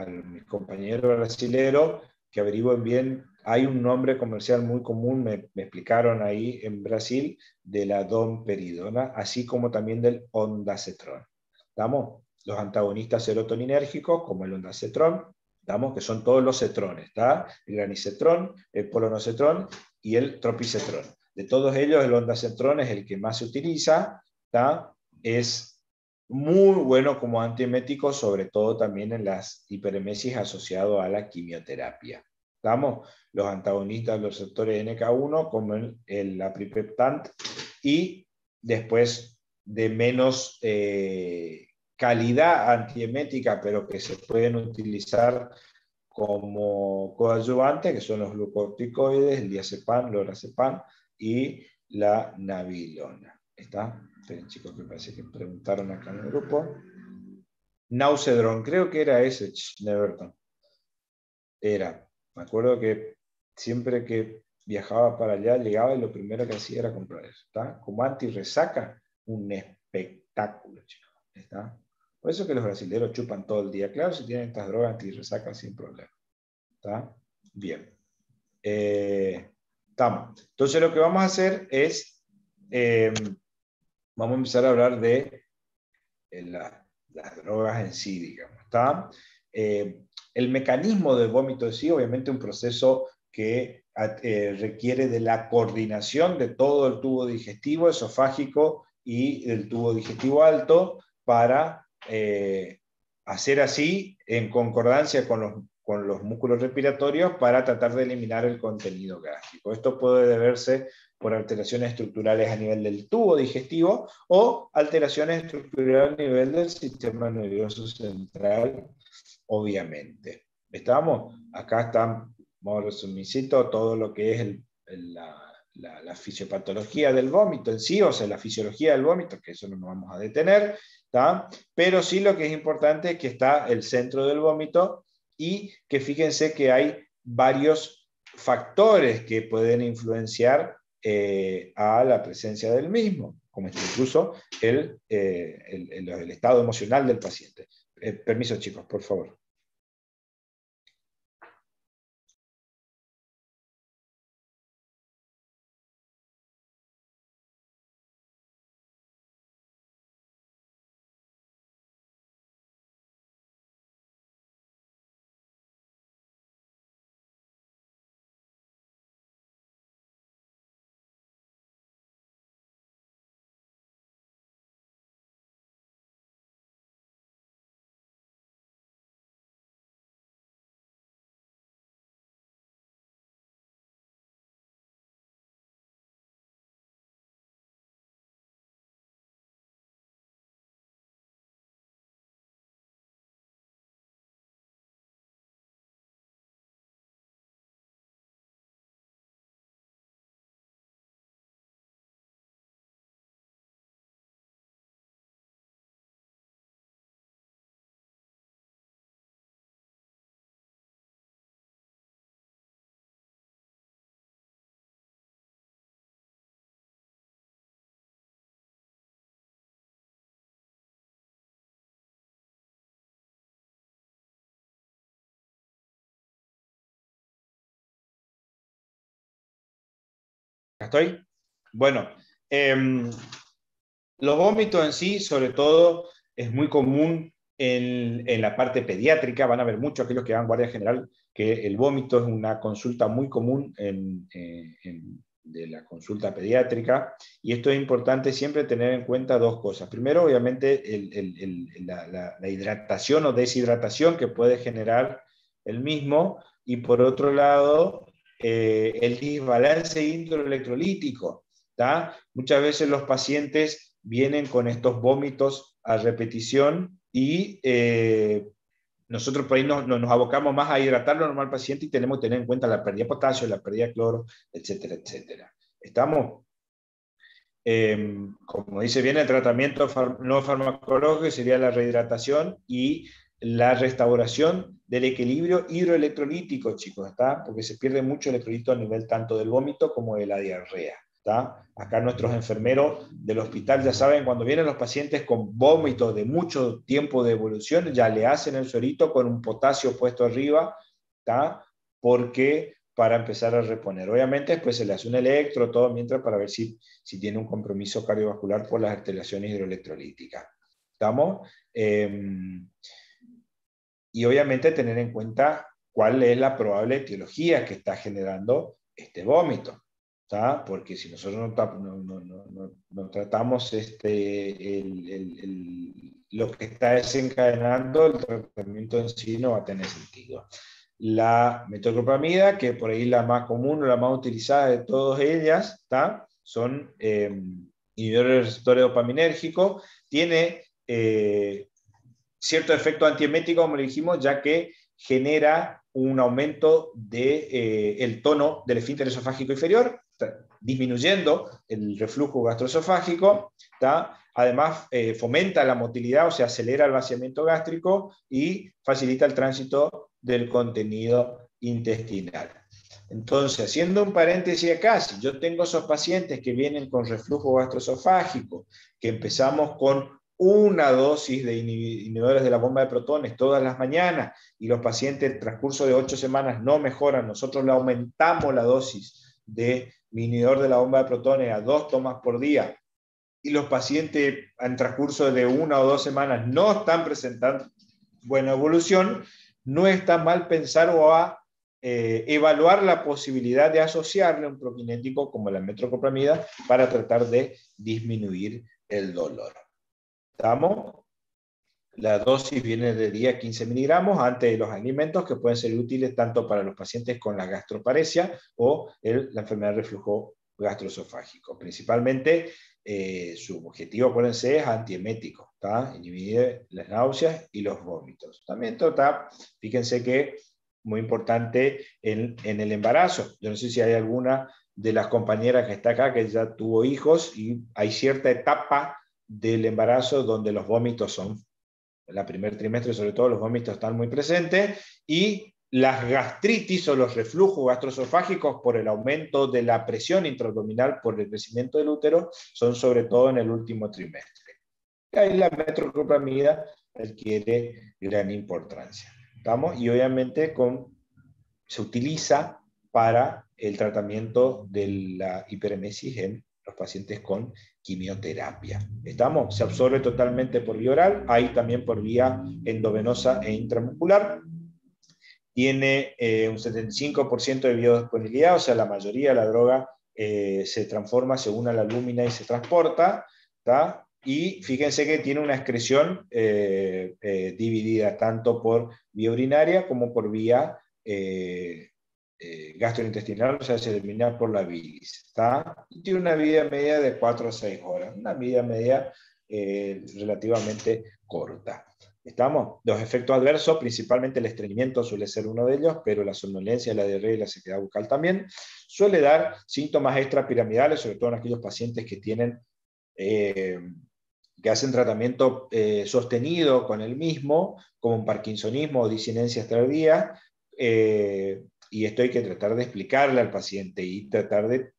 S1: mis compañeros brasileros que averigüen bien Hay un nombre comercial muy común, me explicaron ahí en Brasil, de la domperidona, así como también del ondansetron. ¿Estamos? Los antagonistas serotoninérgicos, como el ondansetron, ¿estamos? Que son todos los cetrones, ¿está? El granicetrón, el polonocetrón y el tropicetrón. De todos ellos, el ondansetron es el que más se utiliza, ¿está? Es muy bueno como antiemético, sobre todo también en las hiperemesis asociado a la quimioterapia. ¿Estamos? Los antagonistas de los receptores NK1, como el apripeptant, y después de menos calidad antiemética, pero que se pueden utilizar como coadyuvante, que son los glucocorticoides, el diazepam, lorazepam y la nabilona. ¿Está? Esperen, chicos, que parece que preguntaron acá en el grupo. Naucedron, creo que era ese, Neverton. Era. Me acuerdo que siempre que viajaba para allá, llegaba y lo primero que hacía era comprar eso. ¿Está? Como anti-resaca, un espectáculo, chicos. ¿Está? Por eso que los brasileños chupan todo el día. Claro, si tienen estas drogas anti-resaca sin problema. ¿Está? Bien. Estamos. Entonces lo que vamos a hacer es, vamos a empezar a hablar de las drogas en sí, digamos. ¿Está? El mecanismo del vómito en sí, obviamente un proceso que requiere de la coordinación de todo el tubo digestivo, esofágico y el tubo digestivo alto para hacer así en concordancia con los músculos respiratorios para tratar de eliminar el contenido gástrico. Esto puede deberse por alteraciones estructurales a nivel del tubo digestivo o alteraciones estructurales a nivel del sistema nervioso central, obviamente. ¿Estamos? Acá están, vamos a resumir todo lo que es la fisiopatología del vómito en sí, o sea, la fisiología del vómito, que eso no nos vamos a detener, ¿tá? Pero sí lo que es importante es que está el centro del vómito y que fíjense que hay varios factores que pueden influenciar a la presencia del mismo, como incluso el estado emocional del paciente. Permiso, chicos, por favor. ¿Estoy? Bueno, los vómitos en sí, sobre todo, es muy común en la parte pediátrica. Van a ver muchos aquellos que van guardia general, que el vómito es una consulta muy común de la consulta pediátrica. Y esto es importante siempre tener en cuenta dos cosas. Primero, obviamente, la hidratación o deshidratación que puede generar el mismo. Y por otro lado, el desbalance hidroelectrolítico. ¿Tá? Muchas veces los pacientes vienen con estos vómitos a repetición y nosotros por ahí nos abocamos más a hidratar lo normal al paciente y tenemos que tener en cuenta la pérdida de potasio, la pérdida de cloro, etcétera, etcétera. ¿Estamos? Como dice bien, el tratamiento no farmacológico sería la rehidratación y la restauración del equilibrio hidroelectrolítico, chicos, ¿está? Porque se pierde mucho electrolito a nivel tanto del vómito como de la diarrea. ¿Está? Acá nuestros enfermeros del hospital ya saben, cuando vienen los pacientes con vómitos de mucho tiempo de evolución, ya le hacen el suerito con un potasio puesto arriba, ¿está? Porque para empezar a reponer. Obviamente después se le hace un electro, todo mientras para ver si tiene un compromiso cardiovascular por las alteraciones hidroelectrolíticas. ¿Estamos? Y obviamente tener en cuenta cuál es la probable etiología que está generando este vómito. ¿Tá? Porque si nosotros no tratamos lo que está desencadenando, el tratamiento en sí no va a tener sentido. La metoclopramida, que por ahí la más común o la más utilizada de todas ellas, ¿tá? Son inhibidores del receptor dopaminérgico, tiene cierto efecto antiemético, como le dijimos, ya que genera un aumento del tono del esfínter esofágico inferior, disminuyendo el reflujo gastroesofágico, ¿tá? Además fomenta la motilidad, o sea, acelera el vaciamiento gástrico y facilita el tránsito del contenido intestinal. Entonces, haciendo un paréntesis acá, si yo tengo esos pacientes que vienen con reflujo gastroesofágico, que empezamos con una dosis de inhibidores de la bomba de protones todas las mañanas y los pacientes en el transcurso de 8 semanas no mejoran, nosotros le aumentamos la dosis de inhibidor de la bomba de protones a 2 tomas por día y los pacientes en transcurso de 1 o 2 semanas no están presentando buena evolución, no está mal pensar o evaluar la posibilidad de asociarle un prokinético como la metoclopramida para tratar de disminuir el dolor. ¿Estamos? La dosis viene de 10 a 15 miligramos antes de los alimentos que pueden ser útiles tanto para los pacientes con la gastroparesia o la enfermedad de reflujo gastroesofágico. Principalmente su objetivo, acuérdense, es antiemético, ¿tá? Inhibir las náuseas y los vómitos. También está, fíjense que muy importante en el embarazo. Yo no sé si hay alguna de las compañeras que está acá que ya tuvo hijos y hay cierta etapa del embarazo donde los vómitos son, en el primer trimestre sobre todo los vómitos están muy presentes, y las gastritis o los reflujos gastroesofágicos por el aumento de la presión intraabdominal por el crecimiento del útero son sobre todo en el último trimestre. Y ahí la metoclopramida adquiere gran importancia. ¿Estamos? Y obviamente se utiliza para el tratamiento de la hiperemesis en los pacientes con quimioterapia. ¿Estamos? Se absorbe totalmente por vía oral, hay también por vía endovenosa e intramuscular. Tiene un 75% de biodisponibilidad, o sea, la mayoría de la droga se transforma según a la lúmina y se transporta, ¿tá? Y fíjense que tiene una excreción dividida tanto por vía urinaria como por vía gastrointestinal, o sea, se elimina por la bilis, ¿tá? Y tiene una vida media de 4 a 6 horas, una vida media relativamente corta. ¿Estamos? Los efectos adversos, principalmente el estreñimiento suele ser uno de ellos, pero la somnolencia, la diarrea y la sequedad bucal también, suele dar síntomas extrapiramidales, sobre todo en aquellos pacientes que tienen que hacen tratamiento sostenido con el mismo, como un parkinsonismo o disinencias tardías, y esto hay que tratar de explicarle al paciente y tratar de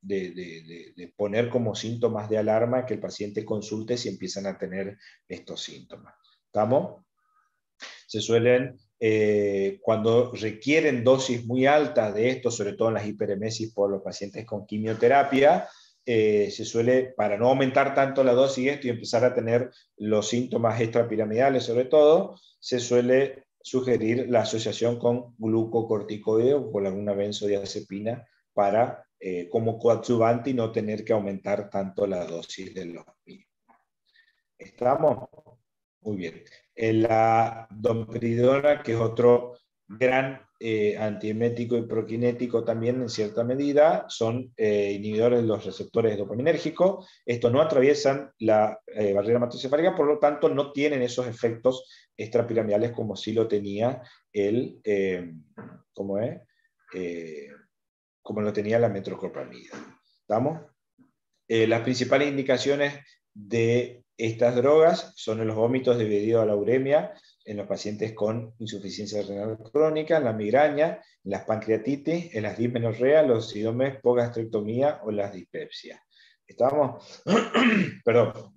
S1: poner como síntomas de alarma que el paciente consulte si empiezan a tener estos síntomas. ¿Estamos? Se suelen, cuando requieren dosis muy altas de esto, sobre todo en las hiperemesis por los pacientes con quimioterapia, se suele, para no aumentar tanto la dosis esto y empezar a tener los síntomas extrapiramidales sobre todo, se suele sugerir la asociación con glucocorticoide o con alguna benzodiazepina para, como coadyuvante y no tener que aumentar tanto la dosis de los mismos. ¿Estamos? Muy bien. La domperidona, que es otro gran antiemético y prokinético también en cierta medida, son inhibidores de los receptores dopaminérgicos. Estos no atraviesan la barrera hematoencefálica, por lo tanto no tienen esos efectos extrapiramidales como sí lo tenía como lo tenía la metoclopramida. ¿Estamos? Las principales indicaciones de estas drogas son en los vómitos debido a la uremia, en los pacientes con insuficiencia renal crónica, en la migraña, en las pancreatitis, en las dismenorreas, los síndromes por gastrectomía o las dispepsias. ¿Estamos? Perdón.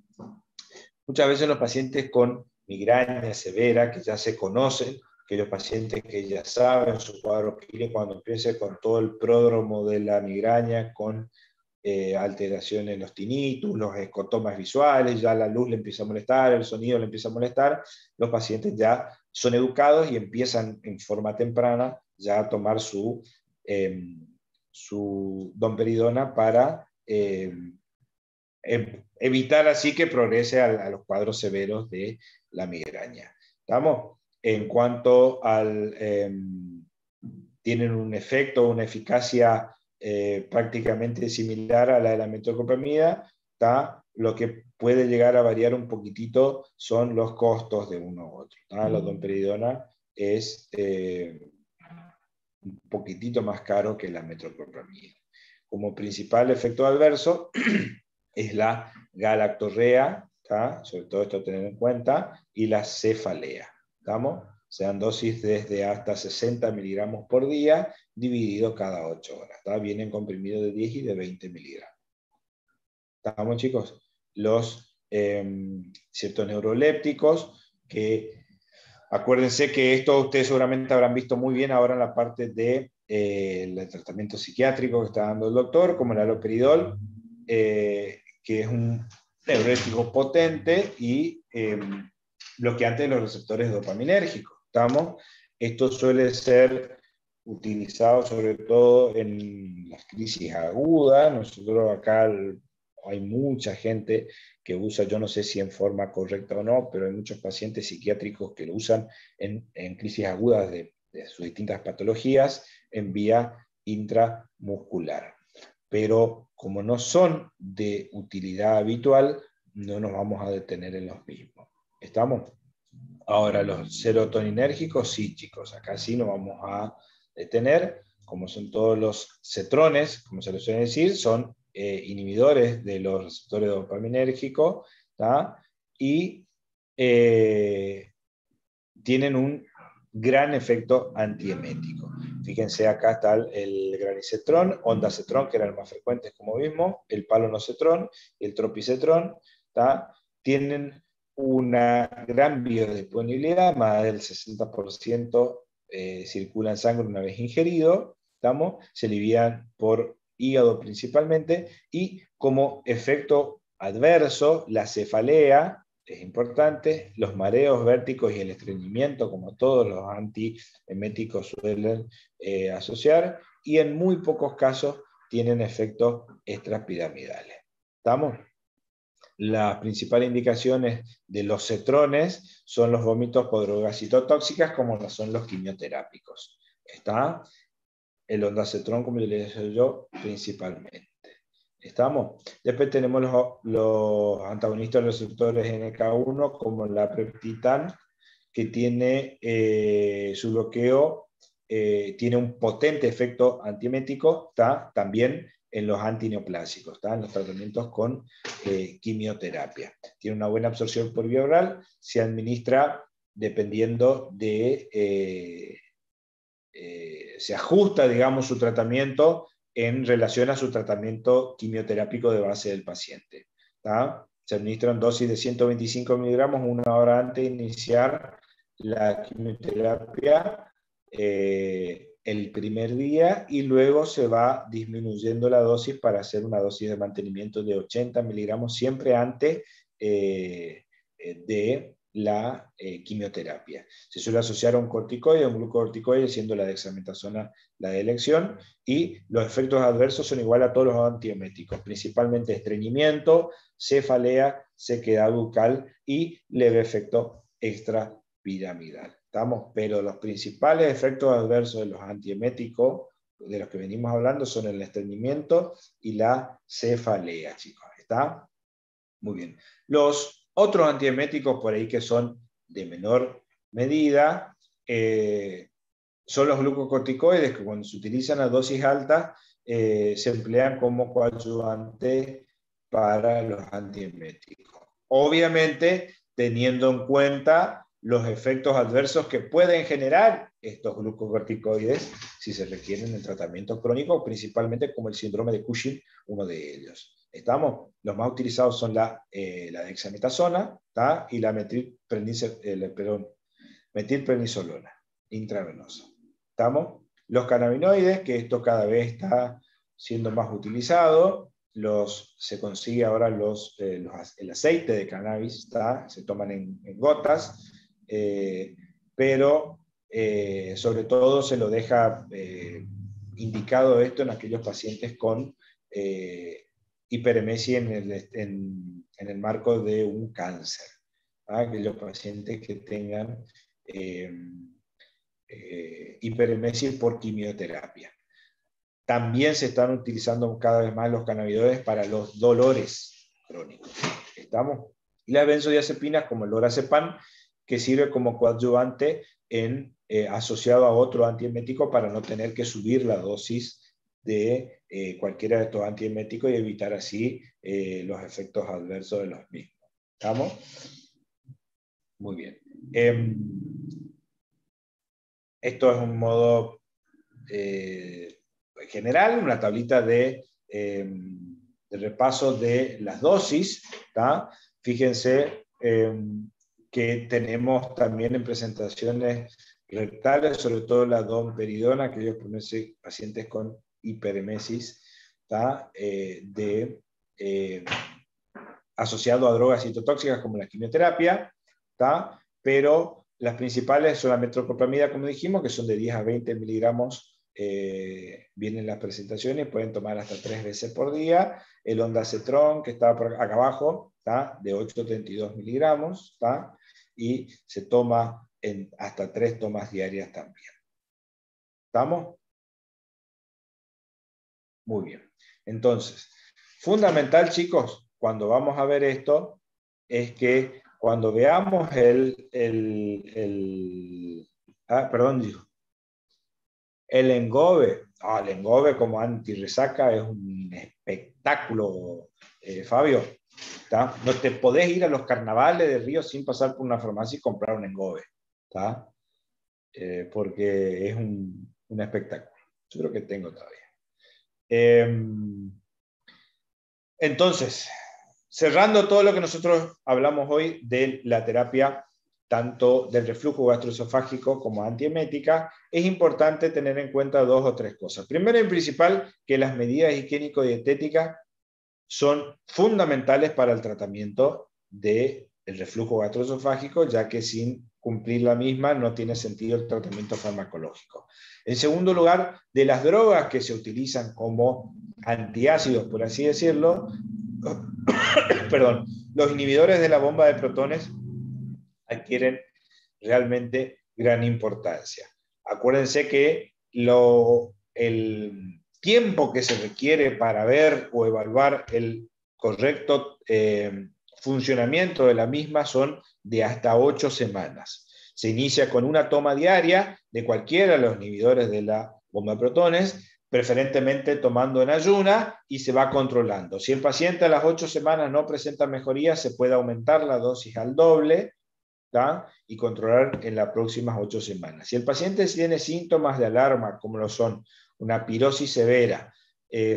S1: Muchas veces los pacientes con migraña severa, que ya se conocen aquellos pacientes que ya saben su cuadro clínico cuando empiece con todo el pródromo de la migraña, con alteraciones en los tinnitus, los escotomas visuales, ya la luz le empieza a molestar, el sonido le empieza a molestar, los pacientes ya son educados y empiezan en forma temprana ya a tomar su domperidona para evitar así que progrese a los cuadros severos de la migraña. ¿Estamos? En cuanto al... tienen un efecto, una eficacia prácticamente similar a la de la metoclopramida, lo que puede llegar a variar un poquitito son los costos de uno u otro. La domperidona es un poquitito más caro que la metoclopramida. Como principal efecto adverso es la galactorrea, sobre todo esto tener en cuenta, y la cefalea. ¿Estamos? Sean dosis desde hasta 60 miligramos por día, dividido cada 8 horas. Vienen comprimidos de 10 y de 20 miligramos. ¿Estamos, chicos? Los ciertos neurolépticos, que acuérdense que esto ustedes seguramente habrán visto muy bien ahora en la parte de el tratamiento psiquiátrico que está dando el doctor, como el haloperidol, que es un neuroléptico potente y bloqueante de los receptores dopaminérgicos. ¿Estamos? Esto suele ser utilizado sobre todo en las crisis agudas. Nosotros acá hay mucha gente que usa, yo no sé si en forma correcta o no, pero hay muchos pacientes psiquiátricos que lo usan en crisis agudas de sus distintas patologías en vía intramuscular. Pero como no son de utilidad habitual, no nos vamos a detener en los mismos. ¿Estamos? Ahora, los serotoninérgicos, sí, chicos, acá sí nos vamos a detener, como son todos los cetrones, como se les suele decir, son inhibidores de los receptores dopaminérgicos, y tienen un gran efecto antiemético. Fíjense, acá está el granicetrón, ondacetrón, que era el más frecuente, como vimos, el palonocetrón y el tropicetrón, tienen una gran biodisponibilidad, más del 60% circula en sangre una vez ingerido, ¿estamos? Se alivian por hígado principalmente, y como efecto adverso, la cefalea, es importante, los mareos, vértigos y el estreñimiento, como todos los antieméticos suelen asociar, y en muy pocos casos tienen efectos extrapiramidales. ¿Estamos? Las principales indicaciones de los cetrones son los vómitos por drogas citotóxicas, como son los quimioterápicos. Está el ondacetrón, como les decía yo, principalmente. ¿Estamos? Después tenemos los antagonistas de receptores NK1, como la preptitan, que tiene su bloqueo, tiene un potente efecto antiemético, también en los antineoplásicos, en los tratamientos con quimioterapia. Tiene una buena absorción por vía oral, se administra dependiendo de... se ajusta, digamos, su tratamiento en relación a su tratamiento quimioterápico de base del paciente. Se administran dosis de 125 miligramos una hora antes de iniciar la quimioterapia el primer día, y luego se va disminuyendo la dosis para hacer una dosis de mantenimiento de 80 miligramos siempre antes de la quimioterapia. Se suele asociar a un corticoide, a un glucocorticoide, siendo la dexametasona la de elección, y los efectos adversos son igual a todos los antieméticos, principalmente estreñimiento, cefalea, sequedad bucal y leve efecto extrapiramidal. ¿Estamos? Pero los principales efectos adversos de los antieméticos, de los que venimos hablando, son el estreñimiento y la cefalea, chicos. ¿Está? Muy bien. Los otros antieméticos por ahí que son de menor medida son los glucocorticoides, que cuando se utilizan a dosis altas se emplean como coadyuvante para los antieméticos. Obviamente, teniendo en cuenta los efectos adversos que pueden generar estos glucocorticoides si se requieren en tratamiento crónico, principalmente como el síndrome de Cushing, uno de ellos. ¿Estamos? Los más utilizados son la dexametasona y la metilprednisolona. intravenosa. ¿Estamos? Los cannabinoides, que esto cada vez está siendo más utilizado, se consigue ahora el aceite de cannabis, ¿está? Se toman en gotas, pero sobre todo se lo deja indicado esto en aquellos pacientes con hiperemesis en el marco de un cáncer, ¿ah? Aquellos pacientes que tengan hiperemesis por quimioterapia. También se están utilizando cada vez más los cannabinoides para los dolores crónicos. ¿Estamos? Y las benzodiazepinas como el lorazepam, que sirve como coadyuvante asociado a otro antiemético para no tener que subir la dosis de cualquiera de estos antieméticos y evitar así los efectos adversos de los mismos. ¿Estamos? Muy bien. Esto es un modo general, una tablita de repaso de las dosis. ¿Tá? Fíjense que tenemos también en presentaciones rectales, sobre todo la domperidona, aquellos pacientes con hiperemesis, ¿tá? Asociado a drogas citotóxicas como la quimioterapia, ¿tá? Pero las principales son la metoclopramida, como dijimos, que son de 10 a 20 miligramos, vienen las presentaciones, pueden tomar hasta 3 veces por día. El ondansetron, que está por acá abajo, ¿tá? De 8 a 32 miligramos, ¿tá? Y se toma hasta 3 tomas diarias también. ¿Estamos? Muy bien. Entonces, fundamental, chicos, cuando vamos a ver esto, es que cuando veamos el Engove. El Engove como antirresaca es un espectáculo, Fabio. ¿Tá? No te podés ir a los carnavales de Río sin pasar por una farmacia y comprar un Engove. ¿Tá? Porque es un espectáculo. Yo creo que tengo todavía. Entonces, cerrando todo lo que nosotros hablamos hoy de la terapia, tanto del reflujo gastroesofágico como antiemética, es importante tener en cuenta 2 o 3 cosas. Primero y principal, que las medidas higiénico-dietéticas son fundamentales para el tratamiento del reflujo gastroesofágico, ya que sin cumplir la misma no tiene sentido el tratamiento farmacológico. En segundo lugar, de las drogas que se utilizan como antiácidos, por así decirlo, perdón, los inhibidores de la bomba de protones adquieren realmente gran importancia. Acuérdense que el tiempo que se requiere para ver o evaluar el correcto funcionamiento de la misma son de hasta 8 semanas. Se inicia con una toma diaria de cualquiera de los inhibidores de la bomba de protones, preferentemente tomando en ayuna, y se va controlando. Si el paciente a las 8 semanas no presenta mejoría, se puede aumentar la dosis al doble, ¿tá? Y controlar en las próximas 8 semanas. Si el paciente tiene síntomas de alarma, como lo son una pirosis severa,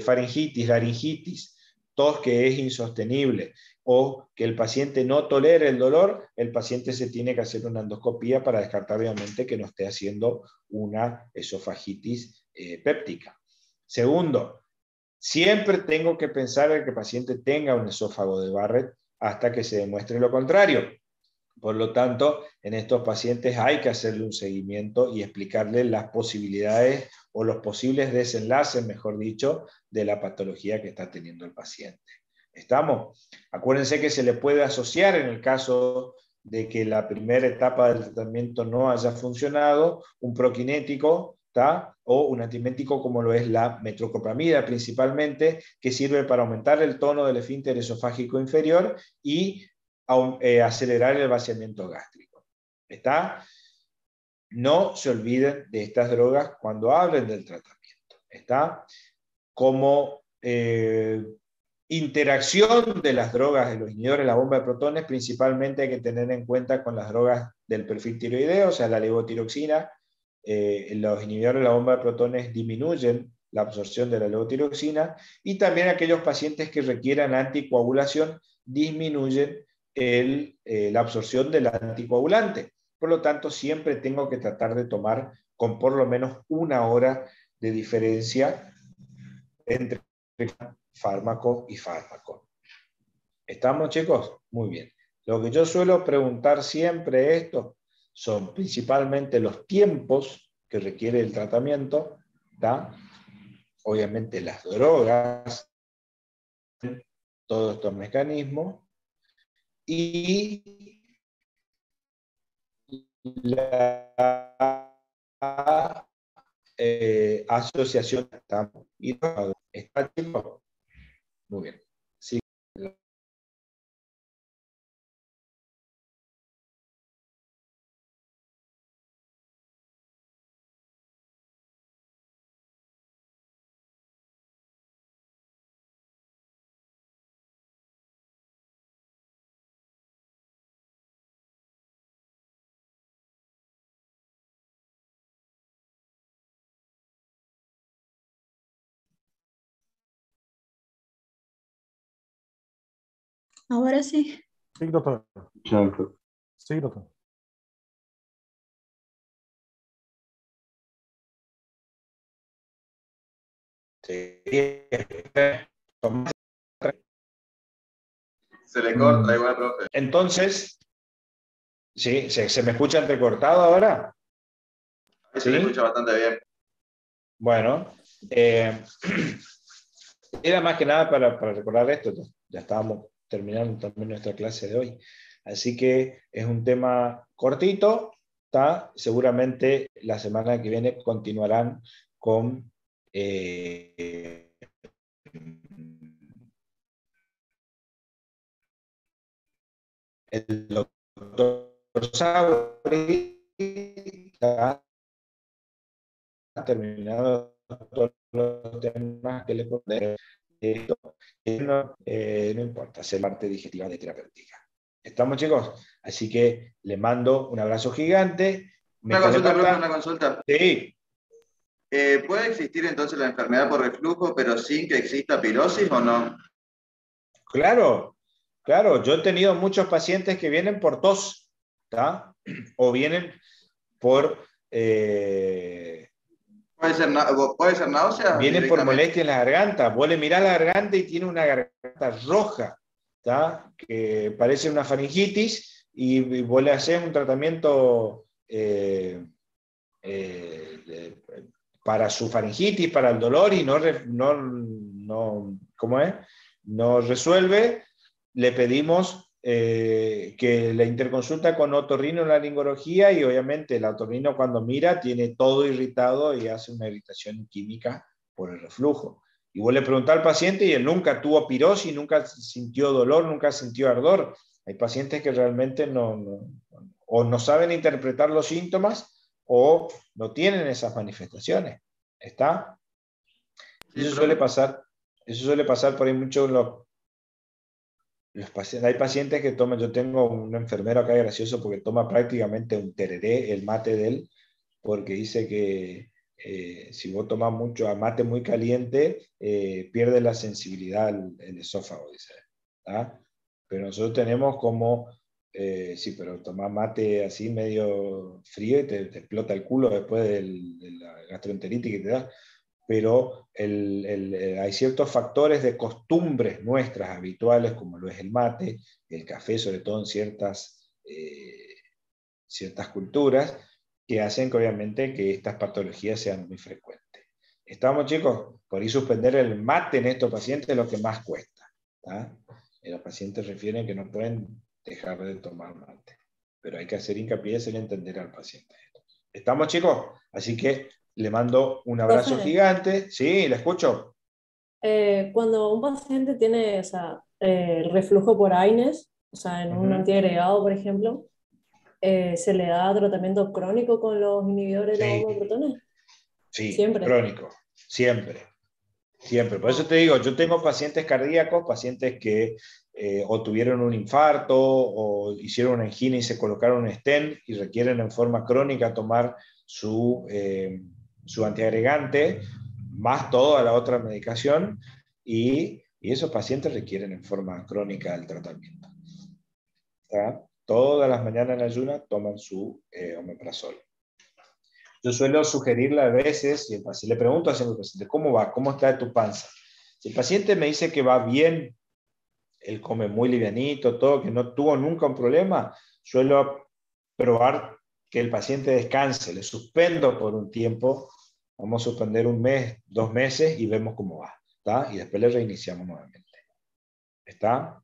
S1: faringitis, laringitis, tos que es insostenible, o que el paciente no tolere el dolor, el paciente se tiene que hacer una endoscopía para descartar obviamente que no esté haciendo una esofagitis péptica. Segundo, siempre tengo que pensar en que el paciente tenga un esófago de Barrett hasta que se demuestre lo contrario. Por lo tanto, en estos pacientes hay que hacerle un seguimiento y explicarle las posibilidades o los posibles desenlaces, mejor dicho, de la patología que está teniendo el paciente. ¿Estamos? Acuérdense que se le puede asociar en el caso de que la primera etapa del tratamiento no haya funcionado, un proquinético, ¿tá? O un antiemético como lo es la metoclopramida principalmente, que sirve para aumentar el tono del esfínter esofágico inferior y acelerar el vaciamiento gástrico. ¿Está? No se olviden de estas drogas cuando hablen del tratamiento. ¿Está? Como interacción de las drogas de los inhibidores de la bomba de protones, principalmente hay que tener en cuenta con las drogas del perfil tiroideo, o sea, la levotiroxina. Los inhibidores de la bomba de protones disminuyen la absorción de la levotiroxina, y también aquellos pacientes que requieran anticoagulación disminuyen la absorción del anticoagulante. por lo tanto siempre tengo que tratar de tomar con por lo menos 1 hora de diferencia entre fármaco y fármaco. ¿Estamos, chicos? Muy bien. Lo que yo suelo preguntar siempre esto son principalmente los tiempos que requiere el tratamiento, ¿tá? Obviamente las drogas, todos estos mecanismos, y la asociación. ¿Está, chicos? Muy bien. Sí.
S2: Ahora sí.
S6: Sí, doctor.
S7: Exacto.
S6: Sí, doctor.
S1: Sí.
S7: Se le corta igual, profe.
S1: Entonces, ¿sí? ¿Se me escucha entrecortado ahora?
S7: Ahí se le escucha bastante bien.
S1: Bueno, era más que nada para recordar esto. Ya estábamos terminando también nuestra clase de hoy. Así que es un tema cortito, ¿tá? Seguramente la semana que viene continuarán con el doctor Sabri, ¿tá? Terminado todos los temas que le pondré. No importa, es parte digestiva de terapéutica. ¿Estamos, chicos? Así que le mando un abrazo gigante.
S7: Una consulta, profe, una consulta.
S1: Sí.
S7: ¿Puede existir entonces la enfermedad por reflujo, pero sin que exista pirosis o no?
S1: Claro, claro. Yo he tenido muchos pacientes que vienen por tos, ¿tá? O vienen por...
S7: ¿Puede ser náusea?
S1: Vienen por molestia en la garganta. Vos le mirás la garganta y tiene una garganta roja, ¿tá? Que parece una faringitis, y vos le haces un tratamiento para su faringitis, para el dolor, y ¿cómo es? No resuelve. Le pedimos que la interconsulta con otorrinolaringología, y obviamente el otorrino cuando mira tiene todo irritado y hace una irritación química por el reflujo. Y vos le preguntás al paciente y él nunca tuvo pirosis, nunca sintió dolor, nunca sintió ardor. Hay pacientes que realmente o no saben interpretar los síntomas o no tienen esas manifestaciones. ¿Está? Eso suele pasar por ahí mucho en los pacientes. Hay pacientes que toman, yo tengo un enfermero acá gracioso porque toma prácticamente un tereré, el mate de él, porque dice que si vos tomás mucho a mate muy caliente, pierde la sensibilidad el esófago, dice. ¿Ah? Pero nosotros tenemos como, sí, pero tomás mate así medio frío y te explota el culo después de la gastroenteritis que te da. Pero hay ciertos factores de costumbres nuestras habituales, como lo es el mate, el café, sobre todo en ciertas culturas, que hacen que obviamente que estas patologías sean muy frecuentes. ¿Estamos, chicos? Por ahí suspender el mate en estos pacientes es lo que más cuesta, ¿tá? Y los pacientes refieren que no pueden dejar de tomar mate, pero hay que hacer hincapié y hacer entender al paciente esto. ¿Estamos, chicos? Así que le mando un abrazo gigante. Sí, ¿le escucho?
S8: Cuando un paciente tiene, o sea, reflujo por AINES, o sea, en un antiagregado, por ejemplo, ¿se le da tratamiento crónico con los inhibidores de la bomba de protones?
S1: Sí,
S8: siempre.
S1: Crónico, siempre. Siempre. Por eso te digo, yo tengo pacientes cardíacos, pacientes que o tuvieron un infarto o hicieron una angina y se colocaron un stent y requieren en forma crónica tomar su antiagregante, más toda la otra medicación, y esos pacientes requieren en forma crónica el tratamiento. ¿Está? todas las mañanas en ayuna toman su omeprazol. Yo suelo sugerirle a veces, si le pregunto a mi paciente, ¿cómo va? ¿Cómo está tu panza? Si el paciente me dice que va bien, él come muy livianito, todo, que no tuvo nunca un problema, suelo probar que el paciente descanse, le suspendo por un tiempo, vamos a suspender 1 mes, 2 meses y vemos cómo va, ¿está? Y después le reiniciamos nuevamente. ¿Está?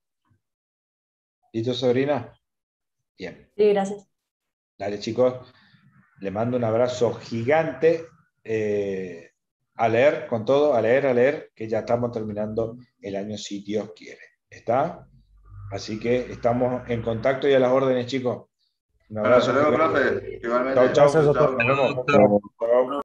S1: ¿Listo, sobrina? Bien.
S8: Sí, gracias.
S1: Dale, chicos. Le mando un abrazo gigante. A leer, con todo, a leer, que ya estamos terminando el año si Dios quiere. ¿Está? Así que estamos en contacto y a las órdenes, chicos. Un
S7: Bueno,
S1: abrazo.
S7: hasta luego, profe. Igualmente.
S1: Chau, chau.
S6: Gracias, doctor.
S1: Nos vemos.
S6: Chao.
S1: Chau.